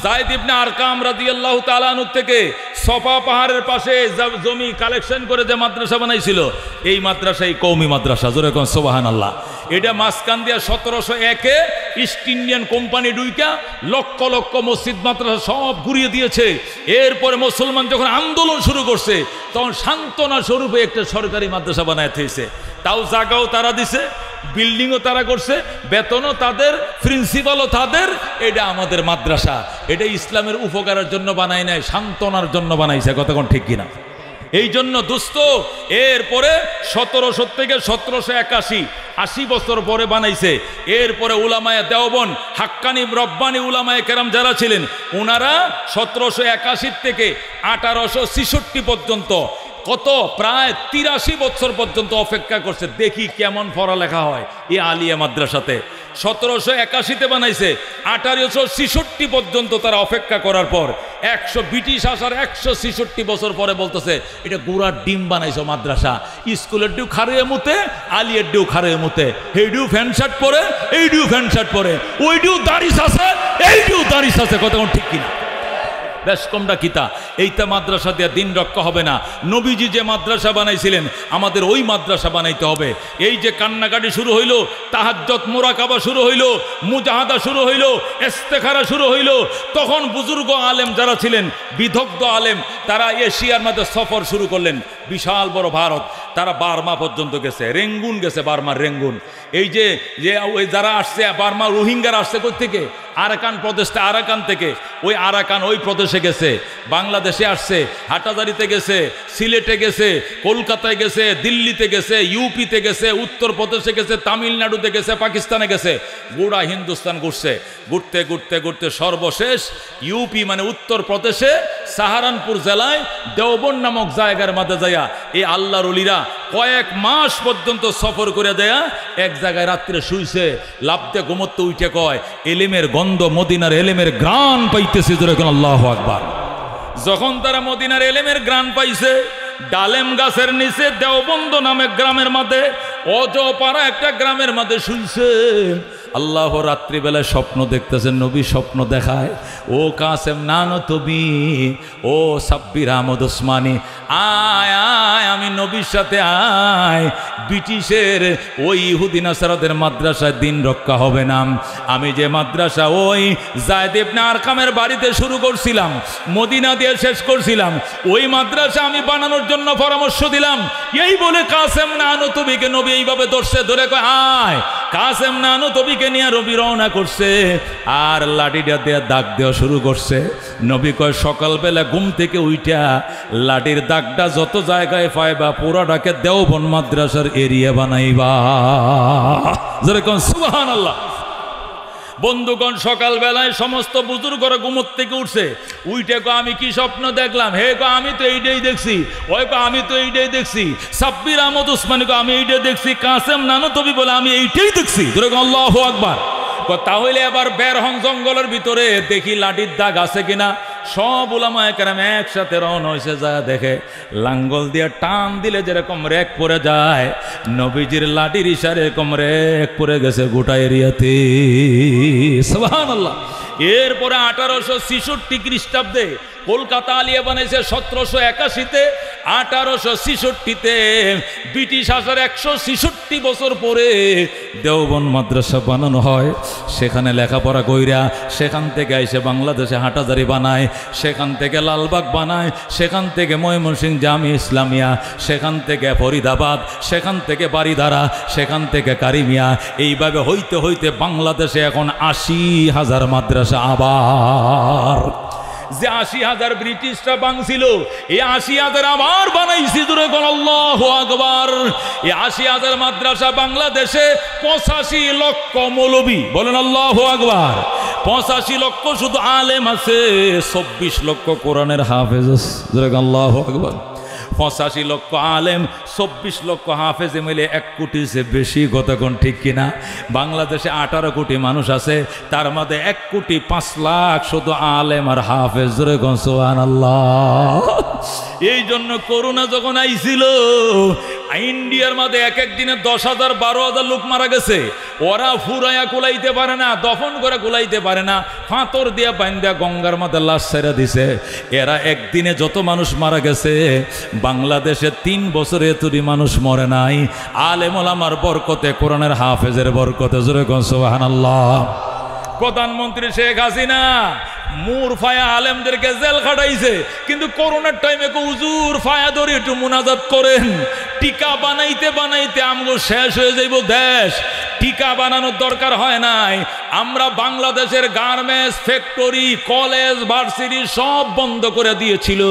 যায়েদ ইবনে আরকাম রাদিয়াল্লাহু তাআলা আনহু থেকে সফা পাহাড়ের পাশে জমি কালেকশন করে যে মাদ্রাসা বানাইছিল, এই মাদ্রাসাই কওমি মাদ্রাসা। জোরে কোন সুবহানাল্লাহ। এটা মাঝখান দিয়া 1701-এ east Indian company ঢুইকা lakh lakh মসজিদ মাদ্রাসা সব ঘুরিয়ে দিয়েছে। এরপরে মুসলমান যখন আন্দোলন শুরু করছে, তখন সান্ত্বনা স্বরূপে একটা সরকারি মাদ্রাসা বানায় দিয়েছে। তাও জায়গাও তারা দিছে, বিল্ডিংও তারা করছে, বেতনও তাদের, প্রিন্সিপালও তাদের। এটা আমাদের মাদ্রাসা, এটা ইসলামের উপকারের জন্য বানায় নাই, সান্ত্বনার জন্য বানাইছে। কতক্ষণ ঠিক কিনা? এই জন্য দোস্ত, এরপরে 1700 থেকে 1781, 80 বছর পরে বানাইছে। এরপরে উলামায়ে দেওবন্দ, হাক্কানি রব্বানি উলামায়ে কেরাম যারা ছিলেন, ওনারা 1781 থেকে 1866 পর্যন্ত, কত প্রায় 83 বছর পর্যন্ত অপেক্ষা করছে, দেখি কেমন পড়ালেখা হয় এই আলিয়া মাদ্রাসাতে। 1781-তে বানাইছে, 1866 পর্যন্ত তারা অপেক্ষা করার পর ব্রিটিশ আসার 166 বছর পরে বলতেছে এটা গোড়ার ডিম বানাইছো মাদ্রাসা। স্কুলের ডিউ খারে মুতে, আলিয়ার ডিউ খারে মুতে, এই ডিউ প্যান্ট শার্ট পরে, এই ডিউ প্যান্ট শার্ট পরে, ওই ডিউ দাড়িস আছে, এই ডিউ দাড়িস আছে। কতক্ষণ ঠিক কিনা? বেশ কমটা কিতা এইটা মাদ্রাসা দিয়ে দিন রক্ষা হবে না। নবীজি যে মাদ্রাসা বানাইছিলেন আমাদের ওই মাদ্রাসা বানাইতে হবে। এই যে কান্নাকাটি শুরু হইল, তাহাজ্জুদ মুরাকাবা শুরু হইল, মুজাহাদা শুরু হইল, ইস্তেখারা শুরু হইল, তখন বুজুর্গ আলেম যারা ছিলেন, বিদগ্ধ আলেম, তারা এশিয়ার মধ্যে সফর শুরু করলেন। বিশাল বড় ভারত, তারা বার্মা পর্যন্ত গেছে, রেঙ্গুন গেছে, বার্মার রেঙ্গুন। এই যে ওই যারা আসছে বার্মা, রোহিঙ্গারা আসছে কোথেকে? আরাকান প্রদেশটা, আরাকান থেকে, ওই আরাকান ওই প্রদেশে গেছে, বাংলাদেশে আসছে, হাটাজারিতে গেছে, সিলেটে গেছে, কলকাতায় গেছে, দিল্লিতে গেছে, ইউপিতে গেছে, উত্তরপ্রদেশে গেছে, তামিলনাড়ুতে গেছে, পাকিস্তানে গেছে, গোড়া হিন্দুস্তান ঘুরছে। ঘুরতে ঘুরতে ঘুরতে সর্বশেষ ইউপি মানে উত্তরপ্রদেশে সাহারানপুর জেলায় দেওবন্দ নামক জায়গার মধ্যে যাইয়া এই আল্লাহর ওলিরা কয়েক মাস পর্যন্ত সফর করে দেয়া এক জায়গায় রাত্রে শুইছে, লাভতে ঘুমোতে উঠে কয় এলেমের গন্ধ, মদিনার এলেমের গ্রাণ পাইতেছে। যেরকম আল্লাহু আকবার। যখন তারা মদিনার এলেমের গ্রাণ পাইছে, ডালেম গাছের নিচে দেওবন্দ নামে গ্রামের মধ্যে, অজপাড়া একটা গ্রামের মধ্যে শুইছে। আল্লাহ রাত্রিবেলায় স্বপ্ন দেখতেছেন, নবী স্বপ্ন দেখায়, ও কাসেম নানো তবি, ও সাব্বির আহমদ ওসমানী, আয় আয় আমি নবীর সাথে আয়, ব্রিটিশের ওই ইহুদি নাসারাদের মাদ্রাসায় দিন রক্ষা হবে না। আমি যে মাদ্রাসা ওই যায়েদ ইবনে আরকামের বাড়িতে শুরু করছিলাম, মদিনা দিয়ে শেষ করছিলাম, ওই মাদ্রাসা আমি বানানোর জন্য পরামর্শ দিলাম। এই বলে কাসেম নানো তবিকে নবী এইভাবে ধরে কয় আয়। কাসেম নানো তবিকে নিয়ে রবি রওনা করছে, আর লাঠিটা দিয়ে দাগ দেওয়া শুরু করছে। নবী কয় সকালবেলা ঘুম থেকে উইঠা লাঠির দাগটা যত জায়গায় পাইবা পুরাটাকে দেওবন্দ মাদ্রাসার এরিয়া বানাইবা। যেরকম সুবহানাল্লাহ। বন্ধুগণ, সকালবেলায় সমস্ত বুজুর্গরা ঘুমোর থেকে উঠছে, উইটে কো আমি কি স্বপ্ন দেখলাম? হে কো আমি তো এইটাই দেখছি। ওই কো আমি তো এইটাই দেখছি। সাব্বির আহমদ ওসমানী কো আমি এইটাই দেখছি। কাসেম নানো তবি বলে আমি এইটাই দেখছি। যেরকম আল্লাহু আকবার। তাহলে এবার বের হন জঙ্গলের ভিতরে, দেখি লাঠির দাগ আছে কিনা। সব উলামায়ে কেরাম একসাথে রওনা হয়েছে, যায় দেখে লাঙ্গল দিয়ে টান দিলে যেরকম রেক পড়ে যায়, নবীজির লাঠির ইশারে এরকম রেক পড়ে গেছে গোটা এরিয়াতে। সুবহানাল্লাহ। এরপরে 1866 খ্রিস্টাব্দে কলকাতা আলিয়া বানাইছে 1781-তে, 1866-তে ব্রিটিশ আসার 166 বছর পরে দেওবন্দ মাদ্রাসা বানানো হয়। সেখানে লেখাপড়া কইরা সেখান থেকে এসে বাংলাদেশে হাটাজারি বানায়, সেখান থেকে লালবাগ বানায়, সেখান থেকে ময়মনসিংহ জামি ইসলামিয়া, সেখান থেকে ফরিদাবাদ, সেখান থেকে বারিধারা, সেখান থেকে কারিমিয়া। এইভাবে হইতে হইতে বাংলাদেশে এখন 80,000 মাদ্রাসা। আবার যে 80,000 ব্রিটিশরা বাংছিল, এই 80,000 আবার বানাইছি। দূরে কোন আল্লাহু আকবার। এই 80,000 মাদ্রাসা বাংলাদেশে 85 লক্ষ মৌলবী, বলেন আল্লাহু আকবার। 85 লক্ষ শুধু আলেম আছে, 24 লক্ষ কোরআনের হাফেজ আছে। দূরে কোন আল্লাহু আকবার। 85 লক্ষ আলেম, 24 লক্ষ হাফেজে মিলে 1 কোটির চেয়ে বেশি। কতক্ষণ ঠিক কিনা? বাংলাদেশে 18 কোটি মানুষ আছে, তার মধ্যে 1 কোটি 5 লাখ শুধু আলেম আর হাফেজ। জোরে কোন সুবহানাল্লাহ। এই জন্য করোনা যখন আইছিল, ইন্ডিয়ার মধ্যে এক এক দিনে 10,000 12,000 লোক মারা গেছে। ওরা ফুরাইয়া কুলাইতে পারে না, দফন করে কুলাইতে পারে না, ফাঁতর দিয়া বান্ধা গঙ্গার মধ্যে লাশ ছেড়ে দিছে। এরা একদিনে যত মানুষ মারা গেছে, বাংলাদেশে 3 বছরে এতটি মানুষ মরে নাই। আলেম ওলামার বরকতে, কোরআনের হাফেজের বরকতে। জোরে কোন সুবহানাল্লাহ। প্রধানমন্ত্রী শেখ হাসিনা মুর ফায়া আলেমদেরকে জেল খাটাইছে, কিন্তু করোনার টাইমে হুজুর ফায়া ধরে একটু মুনাজাত করেন। টিকা বানাইতে বানাইতে আমগো শেষ হয়ে যাইব দেশ। টিকা বানানোর দরকার হয় নাই। আমরা বাংলাদেশের গার্মেন্টস ফ্যাক্টরি, কলেজ, ভার্সিটি সব বন্ধ করে দিয়েছিল,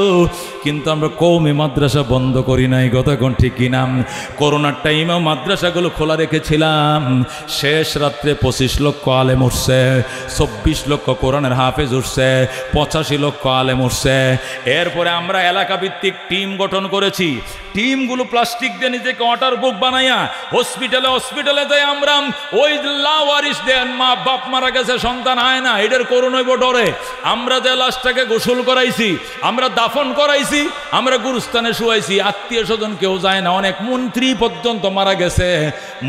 কিন্তু আমরা কওমি মাদ্রাসা বন্ধ করি নাই। কতক্ষণ ঠিক কিনা? করোনার টাইমেও মাদ্রাসাগুলো খোলা রেখেছিলাম। শেষ রাত্রে 25 লক্ষ আলেম উঠছে, 24 লক্ষ কোরআনের হাফেজ উঠছে, 85 লক্ষ আলেম উঠছে। এরপরে আমরা এলাকা ভিত্তিক টিম গঠন করেছি। টিমগুলো প্লাস্টিক দিয়ে নিজেকে ওয়াটার বুক বানাইয়া হসপিটালে হসপিটালে যাই আমরা ওই লাওয়ারিসদের মা বাপ মারা গেছে, সন্তান হয় না, এটার করুণাইব ডরে আমরা যে লাশটাকে গোসল করাইছি, আমরা দাফন করাইছি, আমরা গুরুস্থানে শুয়াইছি। আত্মীয় স্বজন কেউ যায় না। অনেক মন্ত্রী পর্যন্ত মারা গেছে,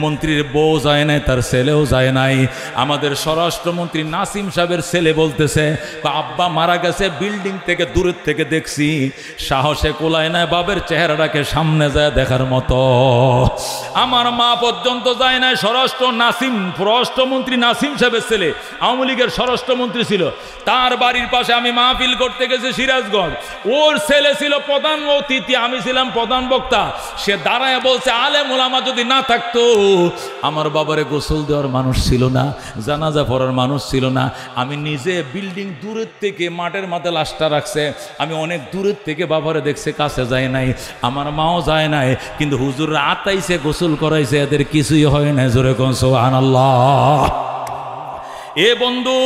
মন্ত্রীর বউ যায় নাই, তার ছেলেও যায় নাই। আমাদের স্বরাষ্ট্রমন্ত্রী নাসিম সাহেবের ছেলে বলতেছে, আব্বা মারা গেছে, বিল্ডিং থেকে দূরের থেকে দেখছি, সাহসে কোলায় না বাবের চেহারাটাকে সামনে যায় দেখার মতো। আমার মা পর্যন্ত যায় নাই। স্বরাষ্ট্রমন্ত্রী নাসিম সাহেবের ছেলে আওয়ামী লীগের স্বরাষ্ট্রমন্ত্রী ছিল, তার বাড়ির পাশে আমি মাহফিল করতে গেছি সিরাজগঞ্জ। ওর ছেলে ছিল প্রধান অতিথি, আমি ছিলাম প্রধান বক্তা। সে দাঁড়ায় বলছে, আলেম ওলামা যদি না থাকতো আমার বাবারে গোসল দেওয়ার মানুষ ছিল না, জানাজা পড়ার মানুষ ছিল না। আমি নিজে বিল্ডিং দূরের থেকে মাঠের মাথায় লাশটা রাখছে, আমি অনেক দূরের থেকে বাবারে দেখছে, কাছে যায় নাই, আমার মাও যায় নাই, কিন্তু হুজুররা আতাইছে, গোসল করাইছে, এদের কিছুই হয় না। জোরে কোন সুবহানাল্লাহ। এ বন্ধু,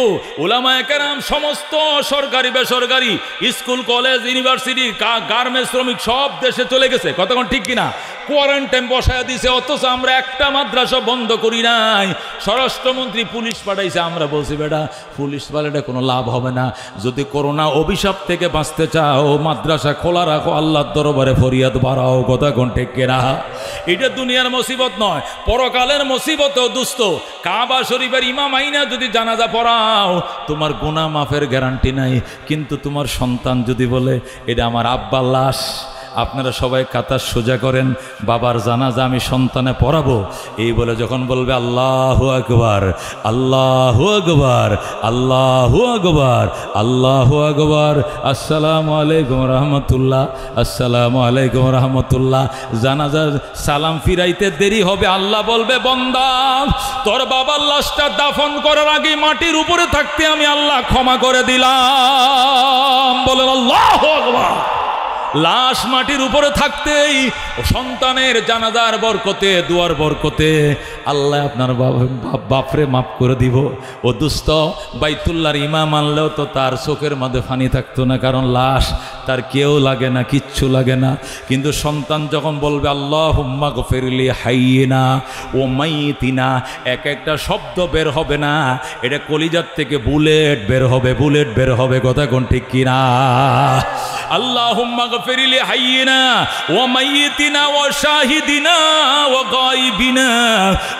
উলামায়ে কেরাম সমস্ত সরকারি বেসরকারি স্কুল কলেজ ইউনিভার্সিটি গার্মেন্টস শ্রমিক সব দেশে চলে গেছে। কতক্ষণ ঠিক কিনা? কোয়ারেন্টাইন বসায় দিছে, অথচ আমরা একটা মাদ্রাসা বন্ধ করি নাই। স্বরাষ্ট্রমন্ত্রী পুলিশ পাঠাইছে, আমরা বলছি বেটা পুলিশ পাঠালে কোনো লাভ হবে না, যদি করোনা অভিশাপ থেকে বাঁচতে চাও মাদ্রাসা খোলা রাখো, আল্লাহর দরবারে ফরিয়াদ বাড়াও। কতক্ষণ ঠিক কিনা? এটা দুনিয়ার মুসিবত নয়, পরকালের মুসিবতও দুস্থ। কাবা শরীফের ইমাম আইনা যদি জানাজা পড়াও, তোমার গুনাহ মাফের গ্যারান্টি নাই, কিন্তু তোমার সন্তান যদি বলে এটা আমার আব্বার লাশ, আপনারা সবাই কাতার সোজা করেন, বাবার জানাজা আমি সন্তানে পড়াবো, এই বলে যখন বলবে আল্লাহু আকবার, আল্লাহু আকবার, আল্লাহু আকবার, আল্লাহু আকবার, আসসালামু আলাইকুম রহমতুল্লাহ, আসসালামু আলাইকুম রহমতুল্লাহ, জানাজার সালাম ফিরাইতে দেরি হবে, আল্লাহ বলবে বান্দা তোর বাবার লাশটা দাফন করার আগে মাটির উপরে থাকতে আমি আল্লাহ ক্ষমা করে দিলাম। বলেন আল্লাহু আকবার। লাশ মাটির উপরে থাকতেই সন্তানের জানাজার বরকতে, দুয়ার বরকতে আল্লাহ আপনার বাপরে মাফ করে দিব। ও দুস্থ বাইতুল্লাহর ইমাম আনলেও তো তার চোখের মধ্যে পানি থাকতো না, কারণ লাশ তার কেউ লাগে না, কিচ্ছু লাগে না। কিন্তু সন্তান যখন বলবে আল্লাহুম্মা গফিরলি হাইয়িনা ও মাইয়িতিনা, এক একটা শব্দ বের হবে না, এটা কলিজার থেকে বুলেট বের হবে, বুলেট বের হবে। কথা কোন ঠিক কিনা? আল্লাহুম্মা গফিরলি হাইয়িনা ওয়া মাইয়িতিনা ওয়া শাহিদিনা ওয়া গায়বিনা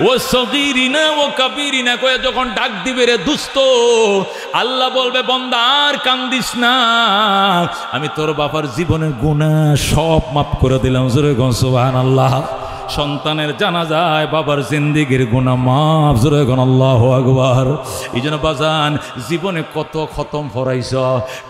ওয়া সগীরিনা ওয়া কাবীরিনা কয়ে যখন ডাক দিবে রে দুস্থ, আল্লাহ বলবে বান্দা আর কান্দিস না, আমি তোর বাবার জীবনের গুনাহ সব মাফ করে দিলাম। জোরে কোন সুবহানাল্লাহ। সন্তানের জানাজায় বাবার জিন্দেগির গুনাহ মাফ। জোরে কোন আল্লাহু আকবার। এই জন্য বাজান, জীবনে কত খতম ফরাইছ,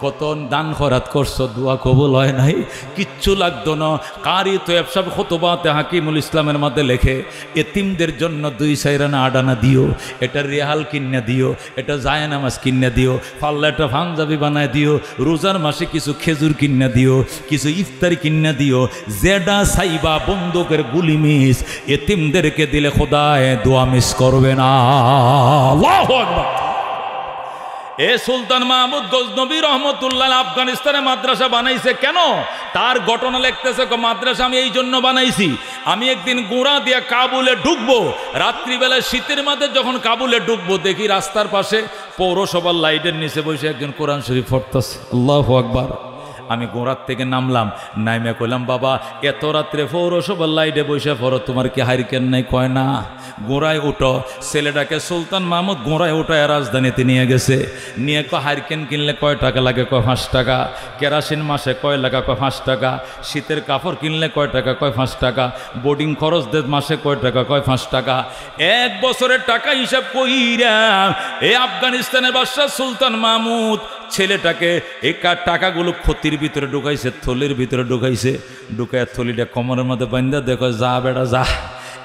কত দান খরাত করছো, দোয়া কবুল হয় নাই, কিচ্ছু লাগতো না। কারি তো সব খুতবাতে হাকিমুল ইসলামের মধ্যে লেখে, এতিমদের জন্য 2 সাইরানা আডানা দিও, এটা রেহাল কিনে দিও, এটা জায়নামাজ কিনে দিও, পাল্লাটা পাঞ্জাবি বানায় দিও, রোজার মাসে কিছু খেজুর কিনে দিও, কিছু ইফতারি কিনে দিও, যেটা সাইবা বন্দুকের গুলি মিস, এতিমদেরকে দিলে খোদায় দোয়া মিস করবে না। আল্লাহু আকবার। এ সুলতান মাহমুদ গজনবী রহমতুল্লাহ আফগানিস্তানে মাদ্রাসা বানাইছে কেন? তার ঘটনা লিখতেছে, মাদ্রাসা আমি এই জন্য বানাইছি, আমি একদিন গোড়া দিয়া কাবুলে ঢুকবো, রাত্রিবেলা শীতের মাঝে যখন কাবুলে ঢুকবো, দেখি রাস্তার পাশে পৌরসভার লাইটের নিচে বসে একজন কোরআন শরীফ পড়তেছে। আল্লাহু আকবার। আমি গোড়ার থেকে নামলাম, নাইমে কইলাম বাবা এত রাত্রে পৌরসভার লাইটে বসে পড়ো, তোমার কি হারিকেন নাই? কয় না। গোড়ায় উঠো। ছেলেটাকে সুলতান মাহমুদ গোড়ায় উঠায় রাজধানীতে নিয়ে গেছে, নিয়ে হারিকেন কিনলে কয় টাকা লাগে? কয় 5 টাকা। কেরাসিন মাসে কয় লাগা? কয় 5 টাকা। শীতের কাপড় কিনলে কয় টাকা? কয় 5 টাকা। বোর্ডিং খরচ দে মাসে কয় টাকা? কয় 5 টাকা। 1 বছরের টাকা হিসাব কইরা এই আফগানিস্তানের বাদশা সুলতান মাহমুদ ছেলেটাকে এই টাকাগুলো ক্ষতির ভিতরে ঢুকাইছে, থলির ভিতরে ঢুকাইছে, ঢুকায় থলিটা কোমরের মধ্যে বান্ধা দেখো, যা বেটা যা,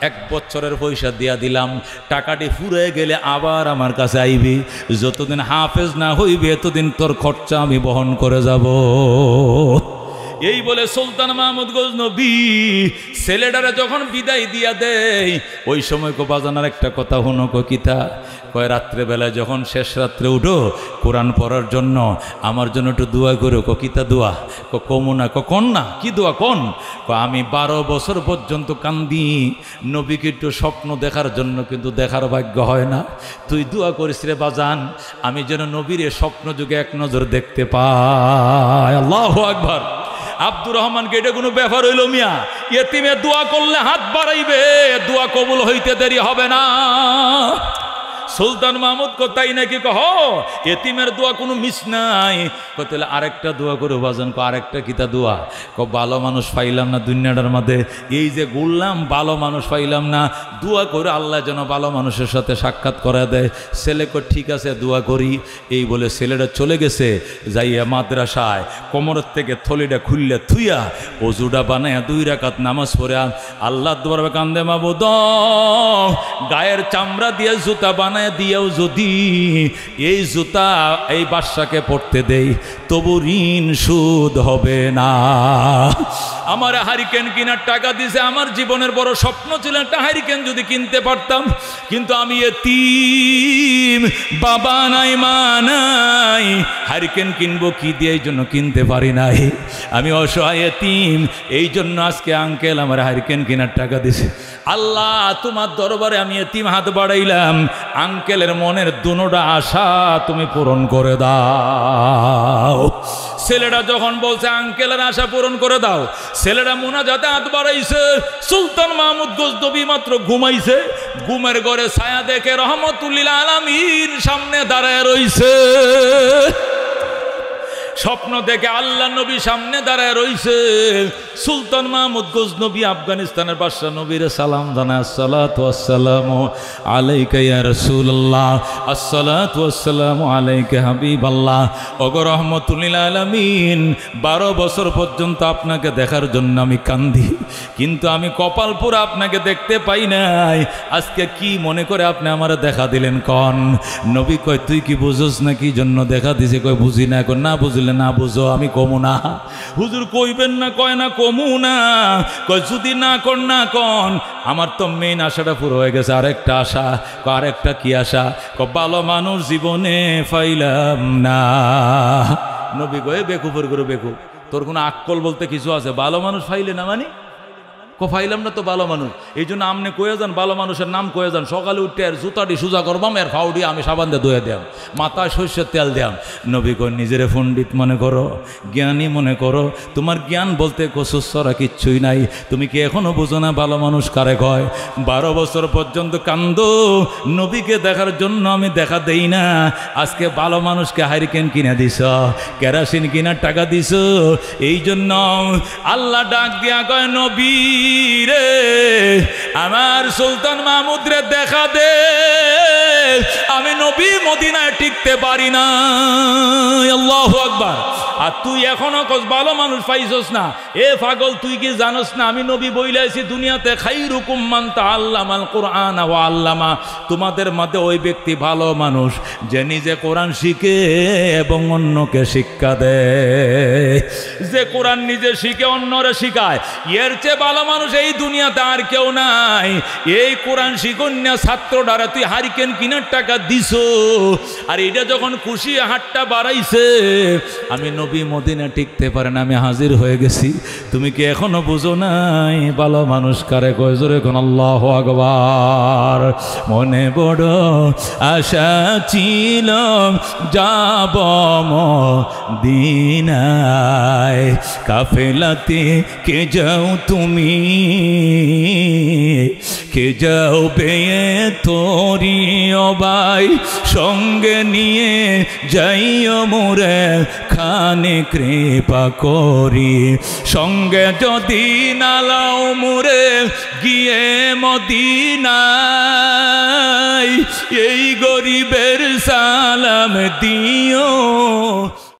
1 বছরের পয়সা দিয়া দিলাম, টাকাটি ফুরে গেলে আবার আমার কাছে আইবি, যতদিন হাফেজ না হইবে এতদিন তোর খরচা আমি বহন করে যাব। এই বলে সুলতান মাহমুদ গজনবী ছেলেটারে যখন বিদায় দিয়া দেয়, ওই সময় কো বাজানার একটা কথা হনো কো কিতা কয়, রাত্রেবেলায় যখন শেষ রাত্রে উঠো কোরআন পড়ার জন্য আমার জন্য একটু দোয়া করো। কো কিতা দোয়া? কমু না। কন না, কি দোয়া কন? আমি 12 বছর পর্যন্ত কান্দি, নবীকে একটু স্বপ্ন দেখার জন্য, কিন্তু দেখার ভাগ্য হয় না। তুই দোয়া করিস রে বাজান, আমি যেন নবীর স্বপ্ন যুগে এক নজর দেখতে পাই। আল্লাহু আকবার। আব্দুর রহমানকে এটা কোনো ব্যাপার হইল মিয়া? এতিমে দোয়া করলে হাত বাড়াইবে, দোয়া কবুল হইতে দেরি হবে না। সুলতান মাহমুদ কোথায় নাকি কহ এতিমের দোয়া কোনো মিস নাই। তাহলে আরেকটা দোয়া করে বাজান। আরেকটা কিতা দোয়া? ভালো মানুষ পাইলাম না দুনিয়াটার মধ্যে, এই যে ঘুরলাম ভালো মানুষ পাইলাম না, দোয়া করে আল্লাহ যেন ভালো মানুষের সাথে সাক্ষাৎ করে দেয়। ছেলে কো ঠিক আছে দোয়া করি। এই বলে ছেলেটা চলে গেছে, যাইয়া মাদ্রাসায় কোমরের থেকে থলিটা খুললে থুইয়া অজুটা বানায় 2 রাকাত নামাজ পড়ে আল্লাহ দরবারে কান্দে, মাবুদ গায়ের চামড়া দিয়ে জুতা বানায় দিয়েও যদি এই জুতা এই বাদশাকে পড়তে দেই তবু ঋণ সুদ হবে না। আমার হারিকেন কেনার টাকা দিছে, আমার জীবনের বড় স্বপ্ন ছিল একটা হারিকেন যদি কিনতে পারতাম, কিন্তু আমি এতিম, বাবা নাই মা নাই, হারিকেন কিনবো কি দিয়ে, এই জন্য কিনতে পারি নাই। আমি অসহায় এতিম, এই জন্য আজকে আঙ্কেল আমার হারিকেন কেনার টাকা দিছে। আল্লাহ তোমার দরবারে আমি এতিম হাত বাড়াইলাম, আঙ্কেলের মনের দুনোটা আশা তুমি পূরণ করে দাও। ছেলেটা যখন বলছে আঙ্কেলের আশা পূরণ করে দাও, ছেলেটা মুনাজাতে হাত বাড়াইছে। সুলতান মাহমুদ গজনবী মাত্র ঘুমাইছে, ঘুমের ঘরে ছায়া দেখে রহমতুল্লিল আলামিন সামনে দাঁড়ায় রইছে। স্বপ্ন দেখে আল্লাহ নবী সামনে দাঁড়ায় রইছে। সুলতান মাহমুদ গজনবী আফগানিস্তানের বাদশা নবীর সালাম জানায়, আসসালাতু ওয়াসসালামু আলাইকা ইয়া রাসূলুল্লাহ, আসসালাতু ওয়াসসালামু আলাইকা হাবিবাল্লাহ। ওগো রহমাতুল আলামিন, 12 বছর পর্যন্ত আপনাকে দেখার জন্য আমি কান্দি, কিন্তু আমি কপাল পুরা আপনাকে দেখতে পাই নাই। আজকে কি মনে করে আপনি আমারে দেখা দিলেন কন? নবী কয়, তুই কি বুঝোস না কি জন্য দেখা দিছে? কয়, বুঝি না। কয়, না বুঝলে না বুঝো, আমি কমু না। হুজুর কইবেন না? কয় না কমু না। কয়, যদি না কর না কন, আমার তো মেইন আশাটা পুরো হয়ে গেছে, আরেকটা আশা। আরেকটা কি আশা? ভালো মানুষ জীবনে পাইলাম না। নবী কয়ে, বেকুফের করে বেকুফ, তোর কোনো আক্কল বলতে কিছু আছে? ভালো মানুষ পাইলে না মানে ফাইলাম না তো ভালো মানুষ। এই জন্য আপনি কয়ে যান, ভালো মানুষের নাম কয়ে যান, সকালে উঠে আর জুতাটি সোজা করবাম, এর ফাউডি আমি সাবান দিয়ে ধুয়ে দিয়াম, মাথায় সর্ষের তেল দিয়াম। নবী কই, নিজেরে পণ্ডিত মনে করো, জ্ঞানী মনে করো, তোমার জ্ঞান বলতে কসুসরা কিচ্ছুই নাই। তুমি কি এখনো বুঝো না ভালো মানুষ কারে কয়? 12 বছর পর্যন্ত কান্দো, নবীকে দেখার জন্য আমি দেখা দেই না। আজকে ভালো মানুষকে হারিকেন কিনে দিছ, কেরাসিন কিনার টাকা দিছ, এই জন্য আল্লাহ ডাক দিয়া কয়, নবী রে আমার সুলতান মাহমুদ রে দেখা দে, আমি নবী মদিনায় টিকতে পারি না। আল্লাহু আকবার। আর তুই এখনো ভালো মানুষ পাইছস না? এ পাগল, তুই কি জানোস না আমি নবী বইলাইছি দুনিয়াতে খাইরুকুম মান তাআল্লামাল কুরআন ওয়া আল্লামা, তোমাদের মধ্যে ওই ব্যক্তি ভালো মানুষ যে নিজে কোরআন শিখে এবং অন্যকে শিক্ষা দেয়। যে কোরআন নিজে শিখে অন্যরে শিখায়, এর চেয়ে ভালো মানুষ এই দুনিয়াতে আর কেউ নাই। এই কোরআন শিখন্যা ছাত্রটারা তুই হারিকেন কিনার টাকা দিছ, আর এটা যখন খুশি হাতটা বাড়াইছে, আমি নবী মদিনা টিকতে পারে না, আমি হাজির হয়ে গেছি। তুমি কি এখনো বুঝো নাই ভালো মানুষ কারে কয়? জোরে কোন আল্লাহু আকবার। মনে বড় আশা ছিল যাব মদিনায়, কাফেলাতে কে যাও তুমি, কে যাও বেয়ে তোরি ও ভাই, সঙ্গে নিয়ে যাইও মোরে খানে কৃপা করি সঙ্গে যদি নালাও মুরে গিয়ে মদিনায় এই গরিবের সালাম দিও